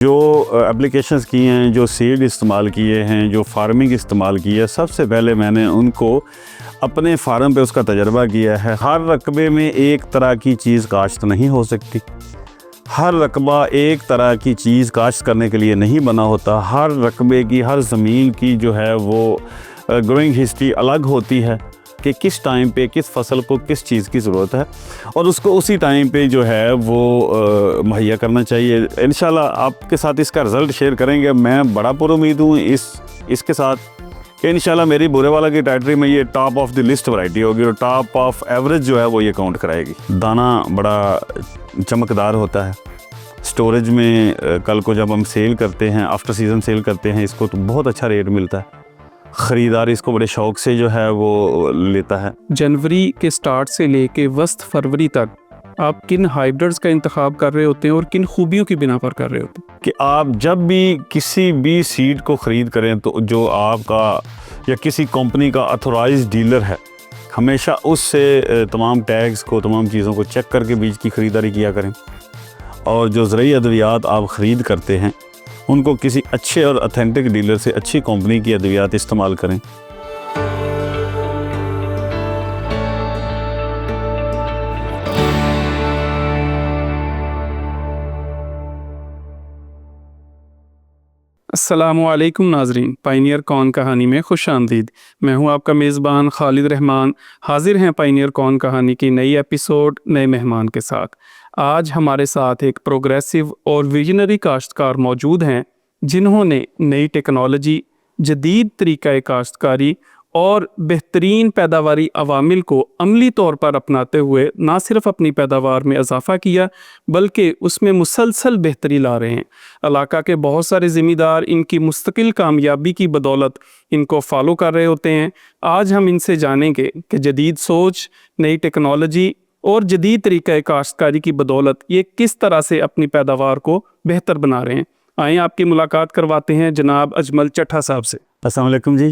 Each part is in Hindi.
जो एप्लीकेशंस की हैं, जो सीड इस्तेमाल किए हैं, जो फार्मिंग इस्तेमाल की है, सबसे पहले मैंने उनको अपने फार्म पे उसका तजर्बा किया है। हर रकबे में एक तरह की चीज़ काश्त नहीं हो सकती। हर रकबा एक तरह की चीज़ काश्त करने के लिए नहीं बना होता। हर रकबे की, हर ज़मीन की जो है वो ग्रोइंग हिस्ट्री अलग होती है कि किस टाइम पे किस फसल को किस चीज़ की ज़रूरत है और उसको उसी टाइम पे जो है वो मुहैया करना चाहिए। इंशाल्लाह आपके साथ इसका रिज़ल्ट शेयर करेंगे। मैं बड़ा पुरुमीद हूँ इसके साथ कि इंशाल्लाह मेरी बुरेवाला की टैटरी में ये top of the list variety होगी और टॉप ऑफ एवरेज जो है वो ये काउंट कराएगी। दाना बड़ा चमकदार होता है। स्टोरेज में कल को जब हम सेल करते हैं, आफ्टर सीज़न सेल करते हैं इसको, तो बहुत अच्छा रेट मिलता है। ख़रीदार इसको बड़े शौक़ से जो है वो लेता है। जनवरी के स्टार्ट से लेके वस्त फरवरी तक आप किन हाइब्रिड्स का इंतखाब कर रहे होते हैं और किन खूबियों की बिना पर कर रहे होते हैं? कि आप जब भी किसी भी सीड को ख़रीद करें तो जो आपका या किसी कंपनी का ऑथराइज्ड डीलर है, हमेशा उससे तमाम टैग्स को, तमाम चीज़ों को चेक करके बीज की ख़रीदारी किया करें। और जो ज़रूरी अद्वियात आप ख़रीद करते हैं उनको किसी अच्छे और ऑथेंटिक डीलर से, अच्छी कंपनी की अद्वियात इस्तेमाल करें। अस्सलामुअलैकुम नाजरीन, पायनियर कॉर्न कहानी में खुश आमदीद। मैं हूं आपका मेज़बान खालिद रहमान। हाजिर हैं पायनियर कॉर्न कहानी की नई एपिसोड नए मेहमान के साथ। आज हमारे साथ एक प्रोग्रेसिव और विजनरी काश्तकार मौजूद हैं जिन्होंने नई टेक्नोलॉजी, जदीद तरीक़ा काश्तकारी और बेहतरीन पैदावारी अवामिल को अमली तौर पर अपनाते हुए ना सिर्फ अपनी पैदावार में इजाफ़ा किया बल्कि उसमें मुसलसल बेहतरी ला रहे हैं। इलाका के बहुत सारे ज़िम्मेदार इनकी मुस्तकिल कामयाबी की बदौलत इनको फॉलो कर रहे होते हैं। आज हम इनसे जानेंगे कि जदीद सोच, नई टेक्नोलॉजी और जदीद तरीक़ा काश्तकारी की बदौलत ये किस तरह से अपनी पैदावार को बेहतर बना रहे हैं। आएँ आपकी मुलाकात करवाते हैं जनाब अजमल चट्ठा साहब से। अस्सलाम वालेकुम जी।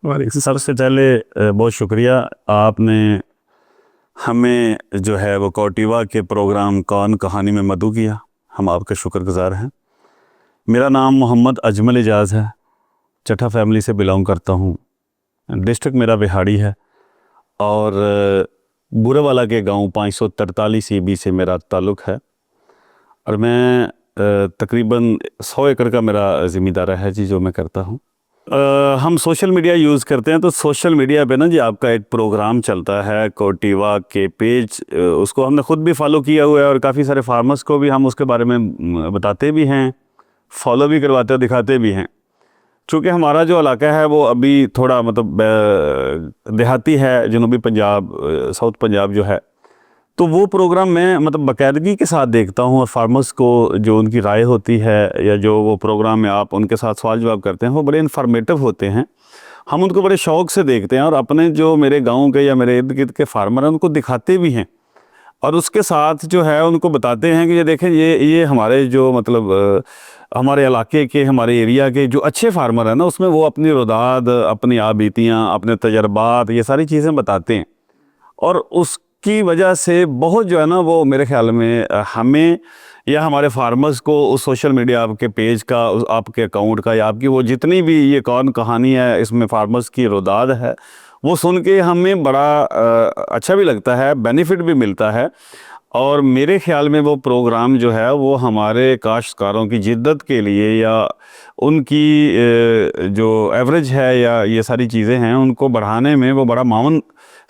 सबसे पहले बहुत शुक्रिया, आपने हमें जो है वो कौटिवा के प्रोग्राम कौन कहानी में मदऊ किया। हम आपके शुक्रगुज़ार हैं। मेरा नाम मोहम्मद अजमल एजाज़ है। चट्ठा फैमिली से बिलोंग करता हूँ। डिस्ट्रिक्ट मेरा बिहाड़ी है और बुरेवाला के गांव 543 ईबी से मेरा ताल्लुक़ है और मैं तकरीबन 100 एकड़ का मेरा ज़िम्मेदार है जी जो मैं करता हूँ। हम सोशल मीडिया यूज़ करते हैं तो सोशल मीडिया पे ना जी आपका एक प्रोग्राम चलता है कौटिवा के पेज, उसको हमने ख़ुद भी फॉलो किया हुआ है और काफ़ी सारे फार्मर्स को भी हम उसके बारे में बताते भी हैं, फॉलो भी करवाते और दिखाते भी हैं। चूँकि हमारा जो इलाका है वो अभी थोड़ा मतलब देहाती है, जनूबी पंजाब, साउथ पंजाब जो है, तो वो प्रोग्राम मैं मतलब बाकायदगी के साथ देखता हूँ और फार्मर्स को जो उनकी राय होती है या जो वो प्रोग्राम में आप उनके साथ सवाल जवाब करते हैं वो बड़े इन्फॉर्मेटिव होते हैं। हम उनको बड़े शौक़ से देखते हैं और अपने जो मेरे गांव के या मेरे इर्द गिर्द के फार्मर हैं उनको दिखाते भी हैं और उसके साथ जो है उनको बताते हैं कि ये देखें ये हमारे जो मतलब हमारे इलाके के, हमारे एरिया के जो अच्छे फार्मर हैं ना, उसमें वो अपनी रुदाद, अपनी आबीतियाँ, अपने तजर्बात, ये सारी चीज़ें बताते हैं और उसकी वजह से बहुत जो है ना वो मेरे ख्याल में हमें या हमारे फार्मर्स को उस सोशल मीडिया आपके पेज का, उस आपके अकाउंट का या आपकी वो जितनी भी ये कौन कहानी है इसमें फार्मर्स की रुदाद है, वो सुन के हमें बड़ा अच्छा भी लगता है, बेनिफिट भी मिलता है। और मेरे ख़्याल में वो प्रोग्राम जो है वो हमारे काश्तकारों की जिद्दत के लिए या उनकी जो एवरेज है या ये सारी चीज़ें हैं उनको बढ़ाने में वो बड़ा मावन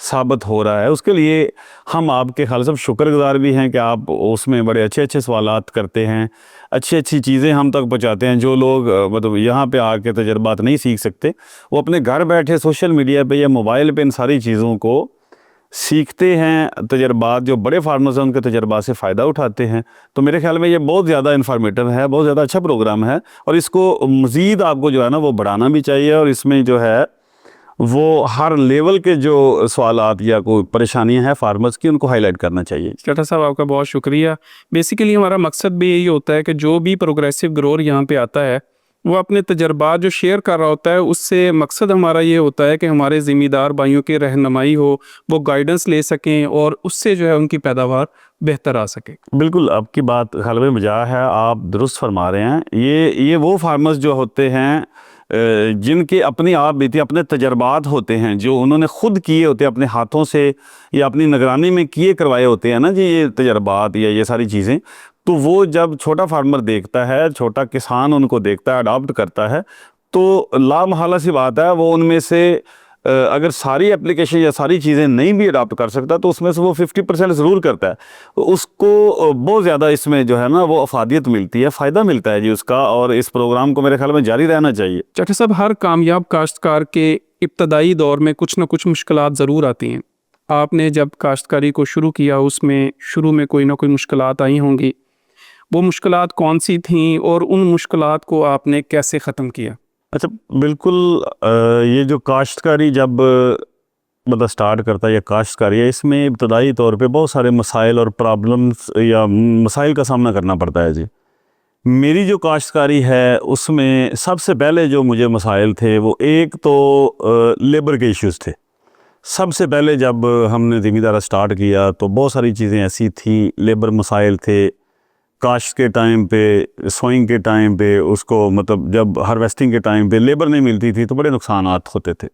साबित हो रहा है। उसके लिए हम आपके ख्याल से शुक्रगुज़ार भी हैं कि आप उसमें बड़े अच्छे अच्छे सवालात करते हैं, अच्छी अच्छी चीज़ें हम तक पहुँचाते हैं। जो लोग मतलब यहाँ पे आके तजर्बात नहीं सीख सकते, वो अपने घर बैठे सोशल मीडिया पे या मोबाइल पे इन सारी चीज़ों को सीखते हैं। तजर्बात जो बड़े फार्मर्स हैं उनके तजर्बात से फ़ायदा उठाते हैं। तो मेरे ख्याल में ये बहुत ज़्यादा इन्फॉर्मेटिव है, बहुत ज़्यादा अच्छा प्रोग्राम है और इसको मज़ीद आपको जो है ना वो बढ़ाना भी चाहिए और इसमें जो है वो हर लेवल के जो सवालात या कोई परेशानियां हैं फार्मर्स की, उनको हाईलाइट करना चाहिए। चट्ठा साहब आपका बहुत शुक्रिया। बेसिकली हमारा मकसद भी यही होता है कि जो भी प्रोग्रेसिव ग्रोअर यहाँ पे आता है वो अपने तजर्बात जो शेयर कर रहा होता है, उससे मकसद हमारा ये होता है कि हमारे ज़िम्मेदार भाइयों की रहनुमाई हो, वो गाइडेंस ले सकें और उससे जो है उनकी पैदावार बेहतर आ सके। बिल्कुल, आपकी बात क़ाबिल मज़ाह है, आप दुरुस्त फरमा रहे हैं। ये वो फार्मर्स जो होते हैं जिनके अपनी आप बीती अपने तजर्बात होते हैं, जो उन्होंने ख़ुद किए होते हैं अपने हाथों से या अपनी निगरानी में किए करवाए होते हैं ना जी, ये तजर्बात या ये सारी चीज़ें। तो वो जब छोटा फार्मर देखता है, छोटा किसान उनको देखता है, अडॉप्ट करता है, तो लामहला सी बात है वो उनमें से अगर सारी एप्लीकेशन या सारी चीज़ें नहीं भी अडॉप्ट कर सकता तो उसमें से वो 50% ज़रूर करता है। तो उसको बहुत ज़्यादा इसमें जो है ना वो अफादियत मिलती है, फ़ायदा मिलता है जी उसका, और इस प्रोग्राम को मेरे ख्याल में जारी रहना चाहिए। चट्टा साहब, हर कामयाब काश्तकार के इब्तदाई दौर में कुछ ना कुछ मुश्किलात ज़रूर आती हैं। आपने जब काश्तकारी को शुरू किया, उसमें शुरू में कोई ना कोई मुश्किलात आई होंगी। वो मुश्किलात कौन सी थीं और उन मुश्किलात को आपने कैसे ख़त्म किया? अच्छा, बिल्कुल। ये जो काश्तकारी जब मतलब स्टार्ट करता है या काश्तकारी है, इसमें इब्तदाई तौर पे बहुत सारे मसाइल और प्रॉब्लम्स या मसाइल का सामना करना पड़ता है जी। मेरी जो काश्तकारी है उसमें सबसे पहले जो मुझे मसाइल थे वो एक तो लेबर के इश्यूज़ थे। सबसे पहले जब हमने ज़मींदारा स्टार्ट किया तो बहुत सारी चीज़ें ऐसी थी, लेबर मसाइल थे। काश्त के टाइम पे, सोइंग के टाइम पे, उसको मतलब जब हार्वेस्टिंग के टाइम पे लेबर नहीं मिलती थी तो बड़े नुकसानात होते थे।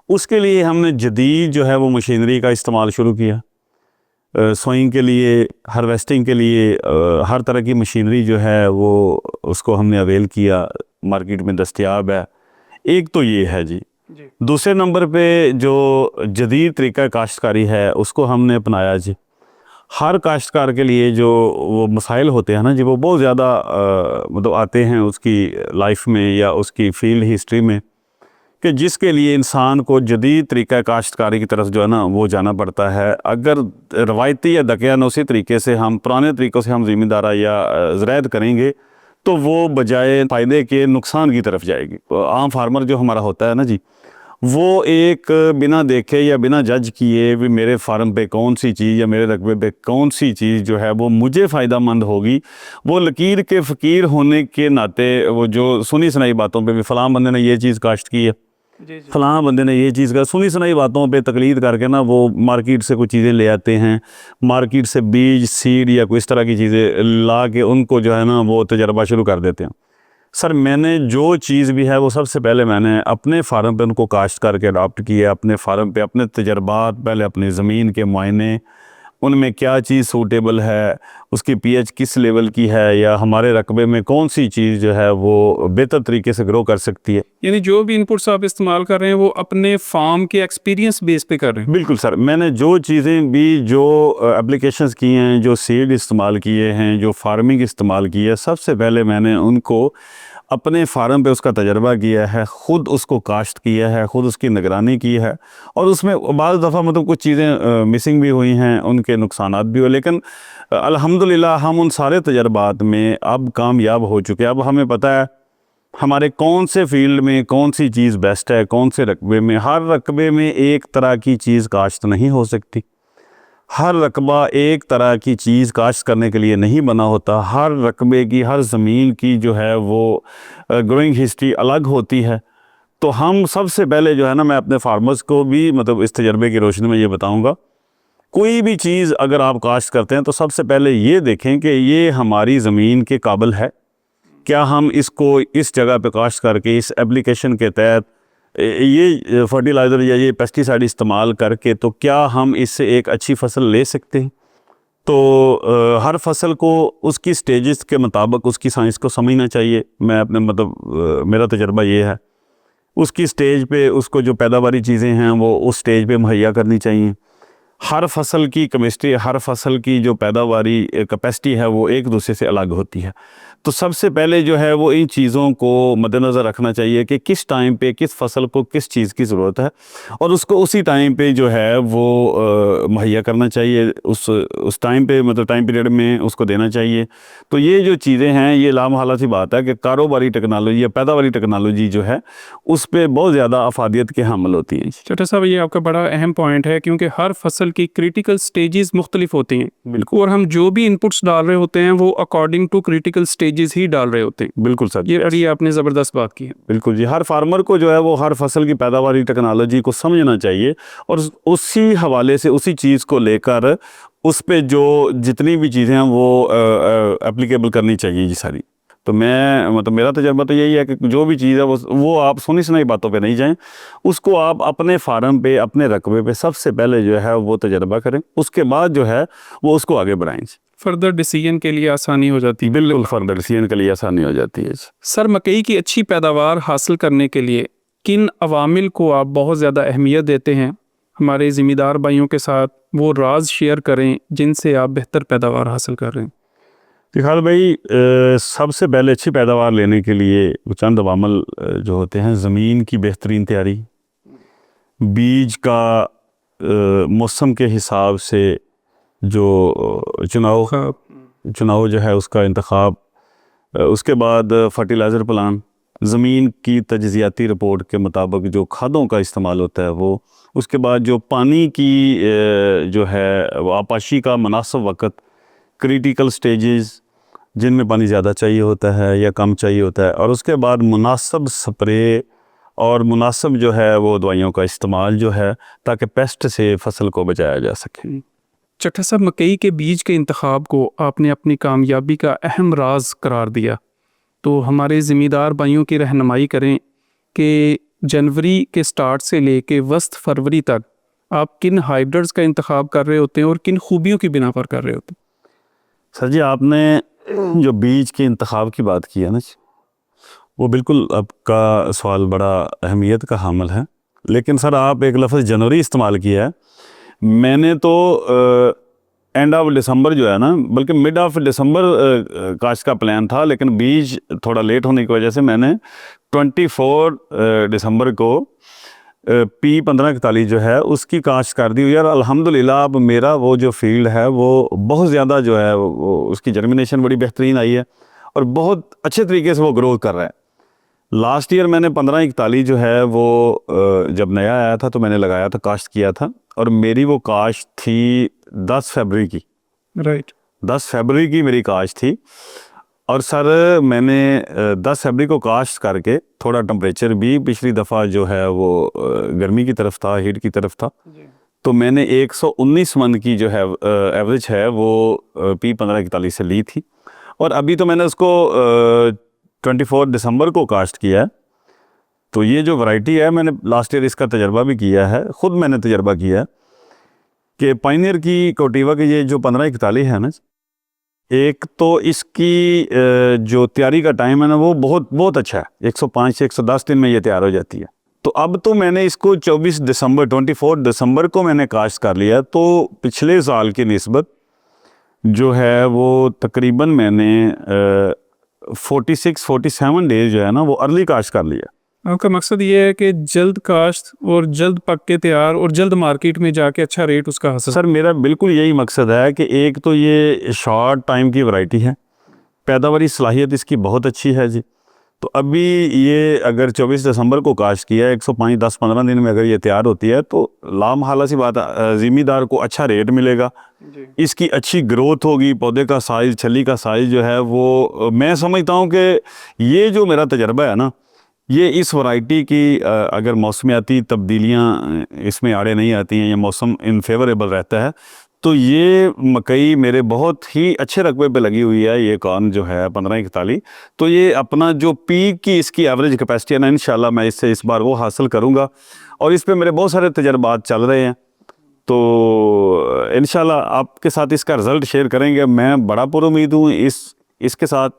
उसके लिए हमने जदीद जो है वो मशीनरी का इस्तेमाल शुरू किया। सोइंग के लिए, हार्वेस्टिंग के लिए हर तरह की मशीनरी जो है वो उसको हमने अवेल किया, मार्केट में दस्तयाब है। एक तो ये है जी। दूसरे नंबर पे जो जदीद तरीका काश्तकारी है उसको हमने अपनाया जी। हर काश्तकार के लिए जो वो मसाइल होते हैं ना जी, वो बहुत ज़्यादा मतलब आते हैं उसकी लाइफ में या उसकी फील्ड हिस्ट्री में, कि जिसके लिए इंसान को जदीद तरीका काश्तकारी की तरफ जो है ना वो जाना पड़ता है। अगर रवायती या दकियानूसी तरीके से हम पुराने तरीक़ों से हम ज़मींदारा या ज़राअत करेंगे तो वो बजाय फ़ायदे के नुकसान की तरफ जाएगी। आम फार्मर जो हमारा होता है ना जी, वो एक बिना देखे या बिना जज किए भी मेरे फार्म पे कौन सी चीज़ या मेरे रकबे पे कौन सी चीज़ जो है वो मुझे फ़ायदा मंद होगी, वो लकीर के फ़कीर होने के नाते वो जो सुनी सुनाई बातों पे भी फ़लाँ बंदे ने ये चीज़ काश्त की है, फ़लाँ बंदे ने ये चीज़ का, सुनी सुनाई बातों पे तकलीद करके ना वो मार्केट से कुछ चीज़ें ले आते हैं। मार्केट से बीज, सीड या कोई इस तरह की चीज़ें ला के उनको जो है ना वो तजर्बा शुरू कर देते हैं। सर, मैंने जो चीज़ भी है वो सबसे पहले मैंने अपने फार्म पे उनको काश्त करके अडॉप्ट किया। अपने फार्म पे अपने तजर्बात, पहले अपनी ज़मीन के मुआयने, उनमें क्या चीज़ सूटेबल है, उसकी पीएच किस लेवल की है, या हमारे रकबे में कौन सी चीज़ जो है वो बेहतर तरीके से ग्रो कर सकती है। यानी जो भी इनपुट्स आप इस्तेमाल कर रहे हैं वो अपने फार्म के एक्सपीरियंस बेस पे कर रहे हैं? बिल्कुल सर, मैंने जो चीज़ें भी जो एप्लीकेशंस की हैं, जो सीड इस्तेमाल किए हैं, जो फार्मिंग इस्तेमाल की है, सबसे पहले मैंने उनको अपने फार्म पे उसका तजर्बा किया है, ख़ुद उसको काश्त किया है, ख़ुद उसकी निगरानी की है। और उसमें बाज़ दफ़ा मतलब कुछ चीज़ें मिसिंग भी हुई हैं, उनके नुकसानात भी हुए, लेकिन अल्हम्दुलिल्लाह हम उन सारे तजर्बात में अब कामयाब हो चुके हैं। अब हमें पता है हमारे कौन से फील्ड में कौन सी चीज़ बेस्ट है, कौन से रकबे में। हर रकबे में एक तरह की चीज़ काश्त नहीं हो सकती। हर रकबा एक तरह की चीज़ काश्त करने के लिए नहीं बना होता। हर रकबे की, हर ज़मीन की जो है वो ग्रोइंग हिस्ट्री अलग होती है। तो हम सबसे पहले जो है ना, मैं अपने फार्मर्स को भी मतलब इस तजर्बे की रोशनी में ये बताऊंगा, कोई भी चीज़ अगर आप काश्त करते हैं तो सबसे पहले ये देखें कि ये हमारी ज़मीन के काबिल है। क्या हम इसको इस जगह पे काश्त करके इस एप्लीकेशन के तहत ये फर्टिलाइज़र या ये पेस्टिसाइड इस्तेमाल करके तो क्या हम इससे एक अच्छी फसल ले सकते हैं। तो हर फसल को उसकी स्टेजेस के मुताबिक उसकी साइंस को समझना चाहिए। मैं अपने मतलब मेरा तजर्बा ये है, उसकी स्टेज पे उसको जो पैदावारी चीज़ें हैं वो उस स्टेज पे मुहैया करनी चाहिए। हर फसल की केमिस्ट्री, हर फसल की जो पैदावारी कैपेसिटी है वो एक दूसरे से अलग होती है। तो सबसे पहले जो है वो इन चीज़ों को मद्देनज़र रखना चाहिए कि किस टाइम पे किस फसल को किस चीज़ की ज़रूरत है और उसको उसी टाइम पे जो है वो मुहैया करना चाहिए। उस टाइम पे मतलब टाइम पीरियड में उसको देना चाहिए। तो ये जो चीज़ें हैं ये लामहला सी बात है कि कारोबारी टेक्नोलॉजी या पैदावारी टेक्नोलॉजी जो है उस पर बहुत ज़्यादा अफादियत के हामिल होती हैं। चट्टा साहब, ये आपका बड़ा अहम पॉइंट है क्योंकि हर फसल की क्रिटिकल स्टेजेस मुख्तलिफ होती हैं। बिल्कुल। और हम जो भी इनपुट्स डाल रहे होते हैं वो according to critical stage stages ही डाल रहे होते हैं। बिल्कुल सर, ये बड़ी आपने ज़बरदस्त बात की है। बिल्कुल जी। हर फार्मर को जो है वो हर फसल की पैदावारी टेक्नोलॉजी को समझना चाहिए और उसी हवाले से उसी चीज़ को लेकर उस पे जो जितनी भी चीज़ें हैं वो एप्लीकेबल करनी चाहिए जी सारी। तो मैं मतलब मेरा तजर्बा तो यही है कि जो भी चीज़ है वो आप सुनी सुनाई बातों पे नहीं जाएं, उसको आप अपने फार्म पे अपने रकबे पे सबसे पहले जो है वो तजर्बा करें, उसके बाद जो है वो उसको आगे बढ़ाएं। फर्दर डिसीजन के लिए आसानी हो जाती है। बिल्कुल, फर्दर डिसीजन के लिए आसानी हो जाती है। सर, मकई की अच्छी पैदावार हासिल करने के लिए किन अवामिल को आप बहुत ज़्यादा अहमियत देते हैं? हमारे ज़िम्मेदार भाइयों के साथ वो राज शेयर करें जिनसे आप बेहतर पैदावार हासिल कर रहे हैं। फिलहाल भाई सबसे पहले अच्छी पैदावार लेने के लिए चंद अवामल जो होते हैं, ज़मीन की बेहतरीन तैयारी, बीज का मौसम के हिसाब से जो चुनाव जो है उसका इंतखाब, उसके बाद फर्टिलाइज़र प्लान, ज़मीन की तजज़ियाती रिपोर्ट के मुताबिक जो खादों का इस्तेमाल होता है वो, उसके बाद जो पानी की जो है वो आपाशी का मुनासिब वक़्त, क्रिटिकल स्टेजेस जिनमें पानी ज़्यादा चाहिए होता है या कम चाहिए होता है, और उसके बाद मुनासिब स्प्रे और मुनासिब जो है वो दवाइयों का इस्तेमाल जो है ताकि पेस्ट से फसल को बचाया जा सके। चट्टा साहब, मकई के बीज के इंतखाब को आपने अपनी कामयाबी का अहम राज करार दिया, तो हमारे ज़िम्मेदार भाइयों की रहनुमाई करें कि जनवरी के स्टार्ट से लेके वस्त फरवरी तक आप किन हाइब्रिड्स का इंतखाब कर रहे होते हैं और किन खूबियों की बिना पर कर रहे होते हैं? सर जी, आपने जो बीज के इंतखाब की बात की है ना, वो बिल्कुल आपका सवाल बड़ा अहमियत का हामिल है। लेकिन सर आप एक लफ्ज़ जनवरी इस्तेमाल किया है, मैंने तो एंड ऑफ दिसंबर जो है ना, बल्कि मिड ऑफ दिसंबर काश्त का प्लान था, लेकिन बीज थोड़ा लेट होने की वजह से मैंने 24 दिसंबर को P1541 जो है उसकी काश्त कर दी। यार अल्हम्दुलिल्लाह अब मेरा वो जो फील्ड है वो बहुत ज़्यादा जो है वो उसकी जर्मिनेशन बड़ी बेहतरीन आई है और बहुत अच्छे तरीके से वो ग्रोथ कर रहा है। लास्ट ईयर मैंने 1541 जो है वो जब नया आया था तो मैंने लगाया था, काश्त किया था, और मेरी वो काश्त थी 10 फरवरी की। राइट। 10 फरवरी की मेरी काश्त थी। और सर मैंने 10 फरवरी को काश्त करके, थोड़ा टेम्परेचर भी पिछली दफ़ा जो है वो गर्मी की तरफ था, हीट की तरफ था, तो मैंने 119 मन की जो है एवरेज है वो P1541 से ली थी। और अभी तो मैंने उसको 24 दिसंबर को काश्त किया है। तो ये जो वैरायटी है, मैंने लास्ट ईयर इसका तजर्बा भी किया है, ख़ुद मैंने तजर्बा किया है कि पायनियर की कोटिवा की ये जो 1541 है ना, एक तो इसकी जो तैयारी का टाइम है ना वो बहुत अच्छा है, 105 से 110 दिन में ये तैयार हो जाती है। तो अब तो मैंने इसको 24 दिसंबर को मैंने काश्त कर लिया, तो पिछले साल की निस्बत जो है वो तकरीबन मैंने 46-47 डेज जो है ना वो अर्ली काश्त कर लिया। आपका मकसद ये है कि जल्द काश्त और जल्द पक के तैयार और जल्द मार्केट में जाके अच्छा रेट उसका हासिल। सर मेरा बिल्कुल यही मकसद है कि एक तो ये शॉर्ट टाइम की वैरायटी है, पैदावारी सलाहियत इसकी बहुत अच्छी है जी। तो अभी ये अगर 24 दिसंबर को काश्त किया है, 105 10-15 दिन में अगर ये तैयार होती है तो लामहाला सी बात है, ज़िम्मेदार को अच्छा रेट मिलेगा, इसकी अच्छी ग्रोथ होगी, पौधे का साइज़, छली का साइज़ जो है वो मैं समझता हूँ कि ये जो मेरा तजर्बा है ना, ये इस वैरायटी की अगर मौसमियाती तब्दीलियाँ इसमें आड़े नहीं आती हैं या मौसम इन फेवरेबल रहता है, तो ये मकई मेरे बहुत ही अच्छे रकबे पे लगी हुई है। ये कॉर्न जो है 1541, तो ये अपना जो पीक की इसकी एवरेज कैपेसिटी है ना, इंशाल्लाह मैं इससे इस बार वो हासिल करूँगा, और इस पे मेरे बहुत सारे तजर्बात चल रहे हैं। तो इंशाल्लाह आपके साथ इसका रिज़ल्ट शेयर करेंगे। मैं बड़ा पुरुमीद हूँ इसके साथ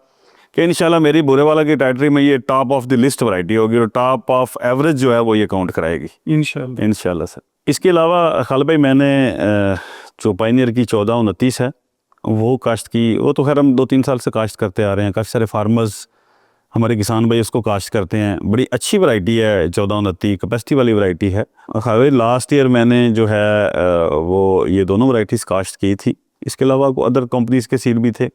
कि इंशाल्लाह मेरी बुरे वाला की टाइटरी में ये top of the list variety होगी और टॉप ऑफ एवरेज जो है वो ये काउंट कराएगी इंशाल्लाह सर। इसके अलावा खालिद भाई मैंने जो पायनियर की 1429 है वो काश्त की, वो तो खैर हम 2-3 साल से काश्त करते आ रहे हैं, काफ़ी सारे फार्मर्स हमारे किसान भाई उसको काश्त करते हैं। बड़ी अच्छी वैरायटी है 1429, कैपेसिटी वाली वैरायटी है। खालिद भाई लास्ट ईयर मैंने जो है वो ये दोनों वैरायटीज़ काश्त की थी। इसके अलावा अदर कंपनीज़ के सीड भी थे।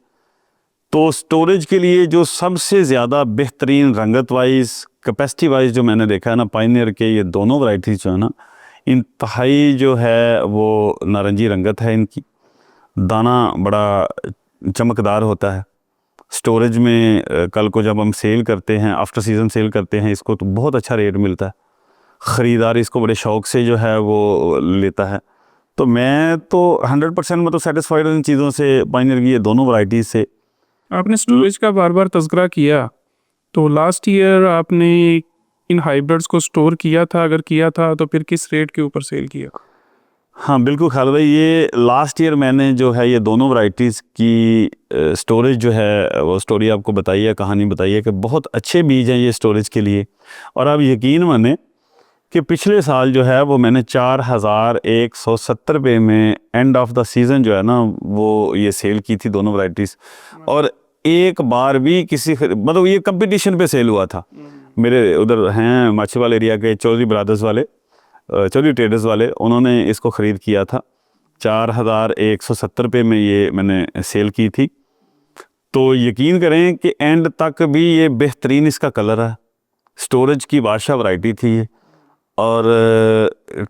तो स्टोरेज के लिए जो सबसे ज़्यादा बेहतरीन रंगत वाइज, कैपेसिटी वाइज जो मैंने देखा है ना, पायनियर के ये दोनों वैरायटीज़ जो है ना, इंतहाई जो है वो नारंगी रंगत है इनकी, दाना बड़ा चमकदार होता है स्टोरेज में कल को जब हम सेल करते हैं, आफ्टर सीज़न सेल करते हैं इसको, तो बहुत अच्छा रेट मिलता है, ख़रीदार इसको बड़े शौक़ से जो है वो लेता है। तो मैं तो 100% मतलब सेटिस्फाइड हूँ इन चीज़ों से, पायनियर की ये दोनों वैरायटीज़ से। आपने स्टोरेज का बार बार तज़किरा किया, तो लास्ट ईयर आपने इन हाइब्रिड्स को स्टोर किया था? अगर किया था तो फिर किस रेट के ऊपर सेल किया? हाँ बिल्कुल खालिद भाई, ये लास्ट ईयर मैंने जो है ये दोनों वैरायटीज़ की स्टोरेज जो है वो स्टोरी आपको बताई है, कहानी बताई है कि बहुत अच्छे बीज हैं ये स्टोरेज के लिए। और आप यकीन माने कि पिछले साल जो है वो मैंने 4170 रुपये में एंड ऑफ द सीज़न जो है ना वो ये सेल की थी दोनों वैरायटीज़। और एक बार भी किसी मतलब ये कंपटीशन पे सेल हुआ था। मेरे उधर हैं माछीवाल एरिया के चौधरी ब्रदर्स वाले, चौधरी ट्रेडर्स वाले, उन्होंने इसको ख़रीद किया था 4170 रुपये में ये मैंने सेल की थी। तो यकीन करें कि एंड तक भी ये बेहतरीन इसका कलर है, स्टोरेज की बादशाह वैरायटी थी ये। और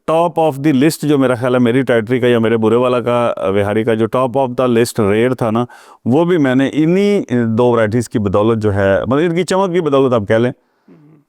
टॉप ऑफ द लिस्ट जो मेरा ख्याल है मेरी टेरिटरी का या मेरे बुरे वाला का बिहारी का जो top of the list rate था ना, वो भी मैंने इन्हीं दो वैरायटीज़ की बदौलत जो है, मतलब इनकी चमक की बदौलत आप कह लें,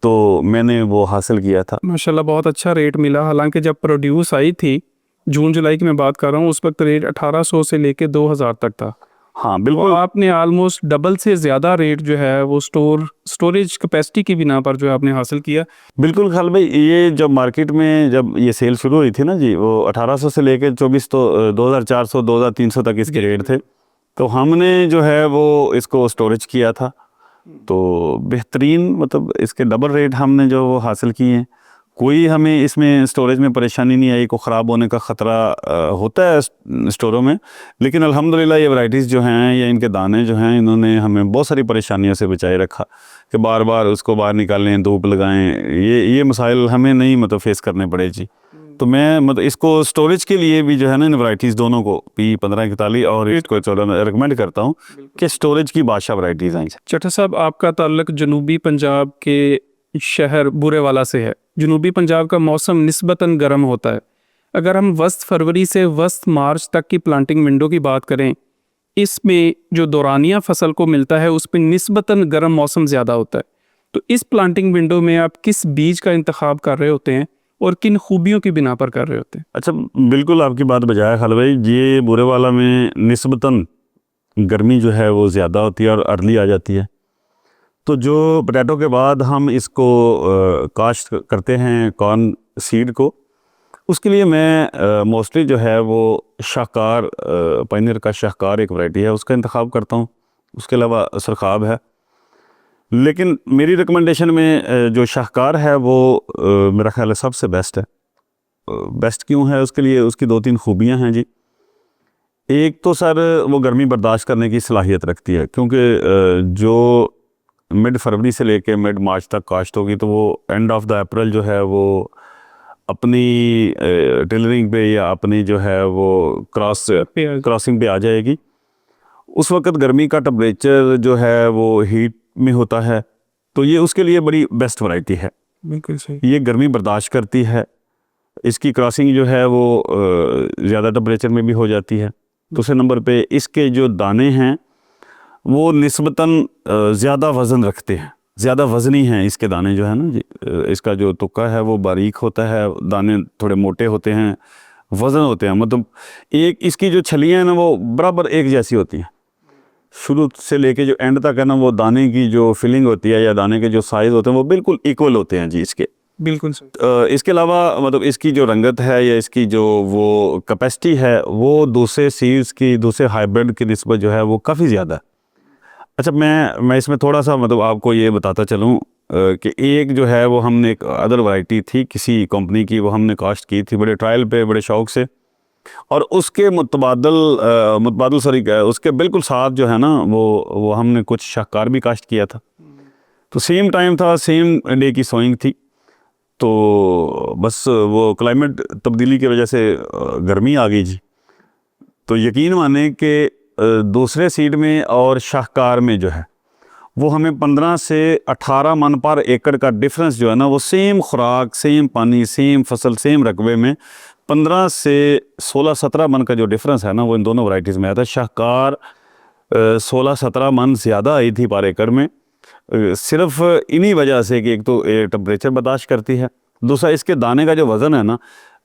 तो मैंने वो हासिल किया था। माशाल्लाह बहुत अच्छा रेट मिला। हालांकि जब प्रोड्यूस आई थी, जून जुलाई की मैं बात कर रहा हूँ, उस वक्त रेट 1800 से लेके 2000 तक था। हाँ तो बिल्कुल, आपने आलमोस्ट डबल से ज़्यादा रेट जो है वो स्टोरेज कैपेसिटी की बिना पर जो है आपने हासिल किया। बिल्कुल खालिद भाई, ये जब मार्केट में जब ये सेल शुरू हुई थी ना जी, वो 1800 से लेके 24 तो 2400 2300 तक इसके रेट थे। तो हमने जो है वो इसको स्टोरेज किया था, तो बेहतरीन मतलब इसके डबल रेट हमने जो वो हासिल किए हैं। कोई हमें इसमें स्टोरेज में परेशानी नहीं आई, को ख़राब होने का ख़तरा होता है स्टोरों में, लेकिन अल्हम्दुलिल्लाह ये वैरायटीज़ जो हैं या इनके दाने जो हैं, इन्होंने हमें बहुत सारी परेशानियों से बचाए रखा कि बार बार उसको बाहर निकालें, धूप लगाएं, ये मसाइल हमें नहीं मतलब फ़ेस करने पड़े जी। तो मैं मतलब इसको स्टोरेज के लिए भी जो है ना इन वैरायटीज़ दोनों को P1541 और इसको 14 रिकमेंड करता हूँ कि स्टोरेज की बादशाह वैरायटीज़ हैं। चट्टा साहब, आपका ताल्लुक जनूबी पंजाब के शहर बुरेवाला से है। जनूबी पंजाब का मौसम निस्बतन गर्म होता है। अगर हम वस्त फरवरी से वस्त मार्च तक की प्लांटिंग विंडो की बात करें, इसमें जो दौरानिया फसल को मिलता है उस पर निस्बतन गर्म मौसम ज़्यादा होता है। तो इस प्लांटिंग विंडो में आप किस बीज का इंतखाब कर रहे होते हैं और किन खूबियों की बिना पर कर रहे होते हैं? अच्छा, बिल्कुल आपकी बात बजाय खालिद भाई, ये बुरेवाला में निस्बतन गर्मी जो है वो ज़्यादा होती है और अर्ली आ जाती है। तो जो पोटैटो के बाद हम इसको काश्त करते हैं कॉर्न सीड को, उसके लिए मैं मोस्टली जो है वो शाहकार पायनियर का शाहकार एक वैरायटी है उसका इंतखाब करता हूँ। उसके अलावा सरखाब है, लेकिन मेरी रिकमेंडेशन में जो शाहकार है वो मेरा ख्याल है सबसे बेस्ट है। बेस्ट क्यों है? उसके लिए उसकी 2-3 खूबियाँ हैं जी। एक तो सर वो गर्मी बर्दाश्त करने की सलाहियत रखती है, क्योंकि जो मिड फरवरी से लेके मिड मार्च तक काश्त होगी तो वो एंड ऑफ द अप्रैल जो है वो अपनी टेलरिंग पे या अपनी जो है वो क्रॉसिंग पे आ जाएगी। उस वक्त गर्मी का टेम्परेचर जो है वो हीट में होता है, तो ये उसके लिए बड़ी बेस्ट वैरायटी है। बिल्कुल सही। ये गर्मी बर्दाश्त करती है, इसकी क्रॉसिंग जो है वो ज़्यादा टेम्परेचर में भी हो जाती है। दूसरे नंबर पे इसके जो दाने हैं वो निस्बतन ज़्यादा वज़न रखते हैं, ज़्यादा वज़नी हैं इसके दाने जो है ना जी। इसका जो तुक्का है वो बारीक होता है, दाने थोड़े मोटे होते हैं, वज़न होते हैं, मतलब एक इसकी जो छलियाँ हैं ना वो बराबर एक जैसी होती हैं। शुरू से लेके जो एंड तक है ना, वो दाने की जो फिलिंग होती है या दाने के जो साइज़ होते हैं वो बिल्कुल इक्वल होते हैं जी इसके। बिल्कुल सही। इसके अलावा मतलब इसकी जो रंगत है या इसकी जो वो कैपेसिटी है वो दूसरे सीड्स की, दूसरे हाइब्रिड की निस्बत जो है वो काफ़ी ज़्यादा है। अच्छा, मैं इसमें थोड़ा सा मतलब आपको ये बताता चलूँ कि एक जो है वो हमने एक अदर वैरायटी थी किसी कंपनी की, वो हमने काश्त की थी बड़े ट्रायल पे, बड़े शौक़ से, और उसके मुतबादल सॉरी उसके बिल्कुल साथ जो है ना वो हमने कुछ शाहकार भी काश्त किया था। तो सेम टाइम था, सेम डे की सोइंग थी। तो बस वो क्लाइमेट तब्दीली की वजह से गर्मी आ गई जी। तो यकीन माने कि दूसरे सीड में और शाहकार में जो है वो हमें 15 से 18 मन पर एकड़ का डिफरेंस जो है ना, वो सेम खुराक, सेम पानी, सेम फसल, सेम रकबे में 15 से 16-17 मन का जो डिफरेंस है ना वो इन दोनों वैरायटीज़ में आता है। शाहकार 16-17 मन ज़्यादा आई थी पर एकड़ में, सिर्फ इन्हीं वजह से कि एक तो टेम्परेचर बर्दाश्त करती है, दूसरा इसके दाने का जो वज़न है ना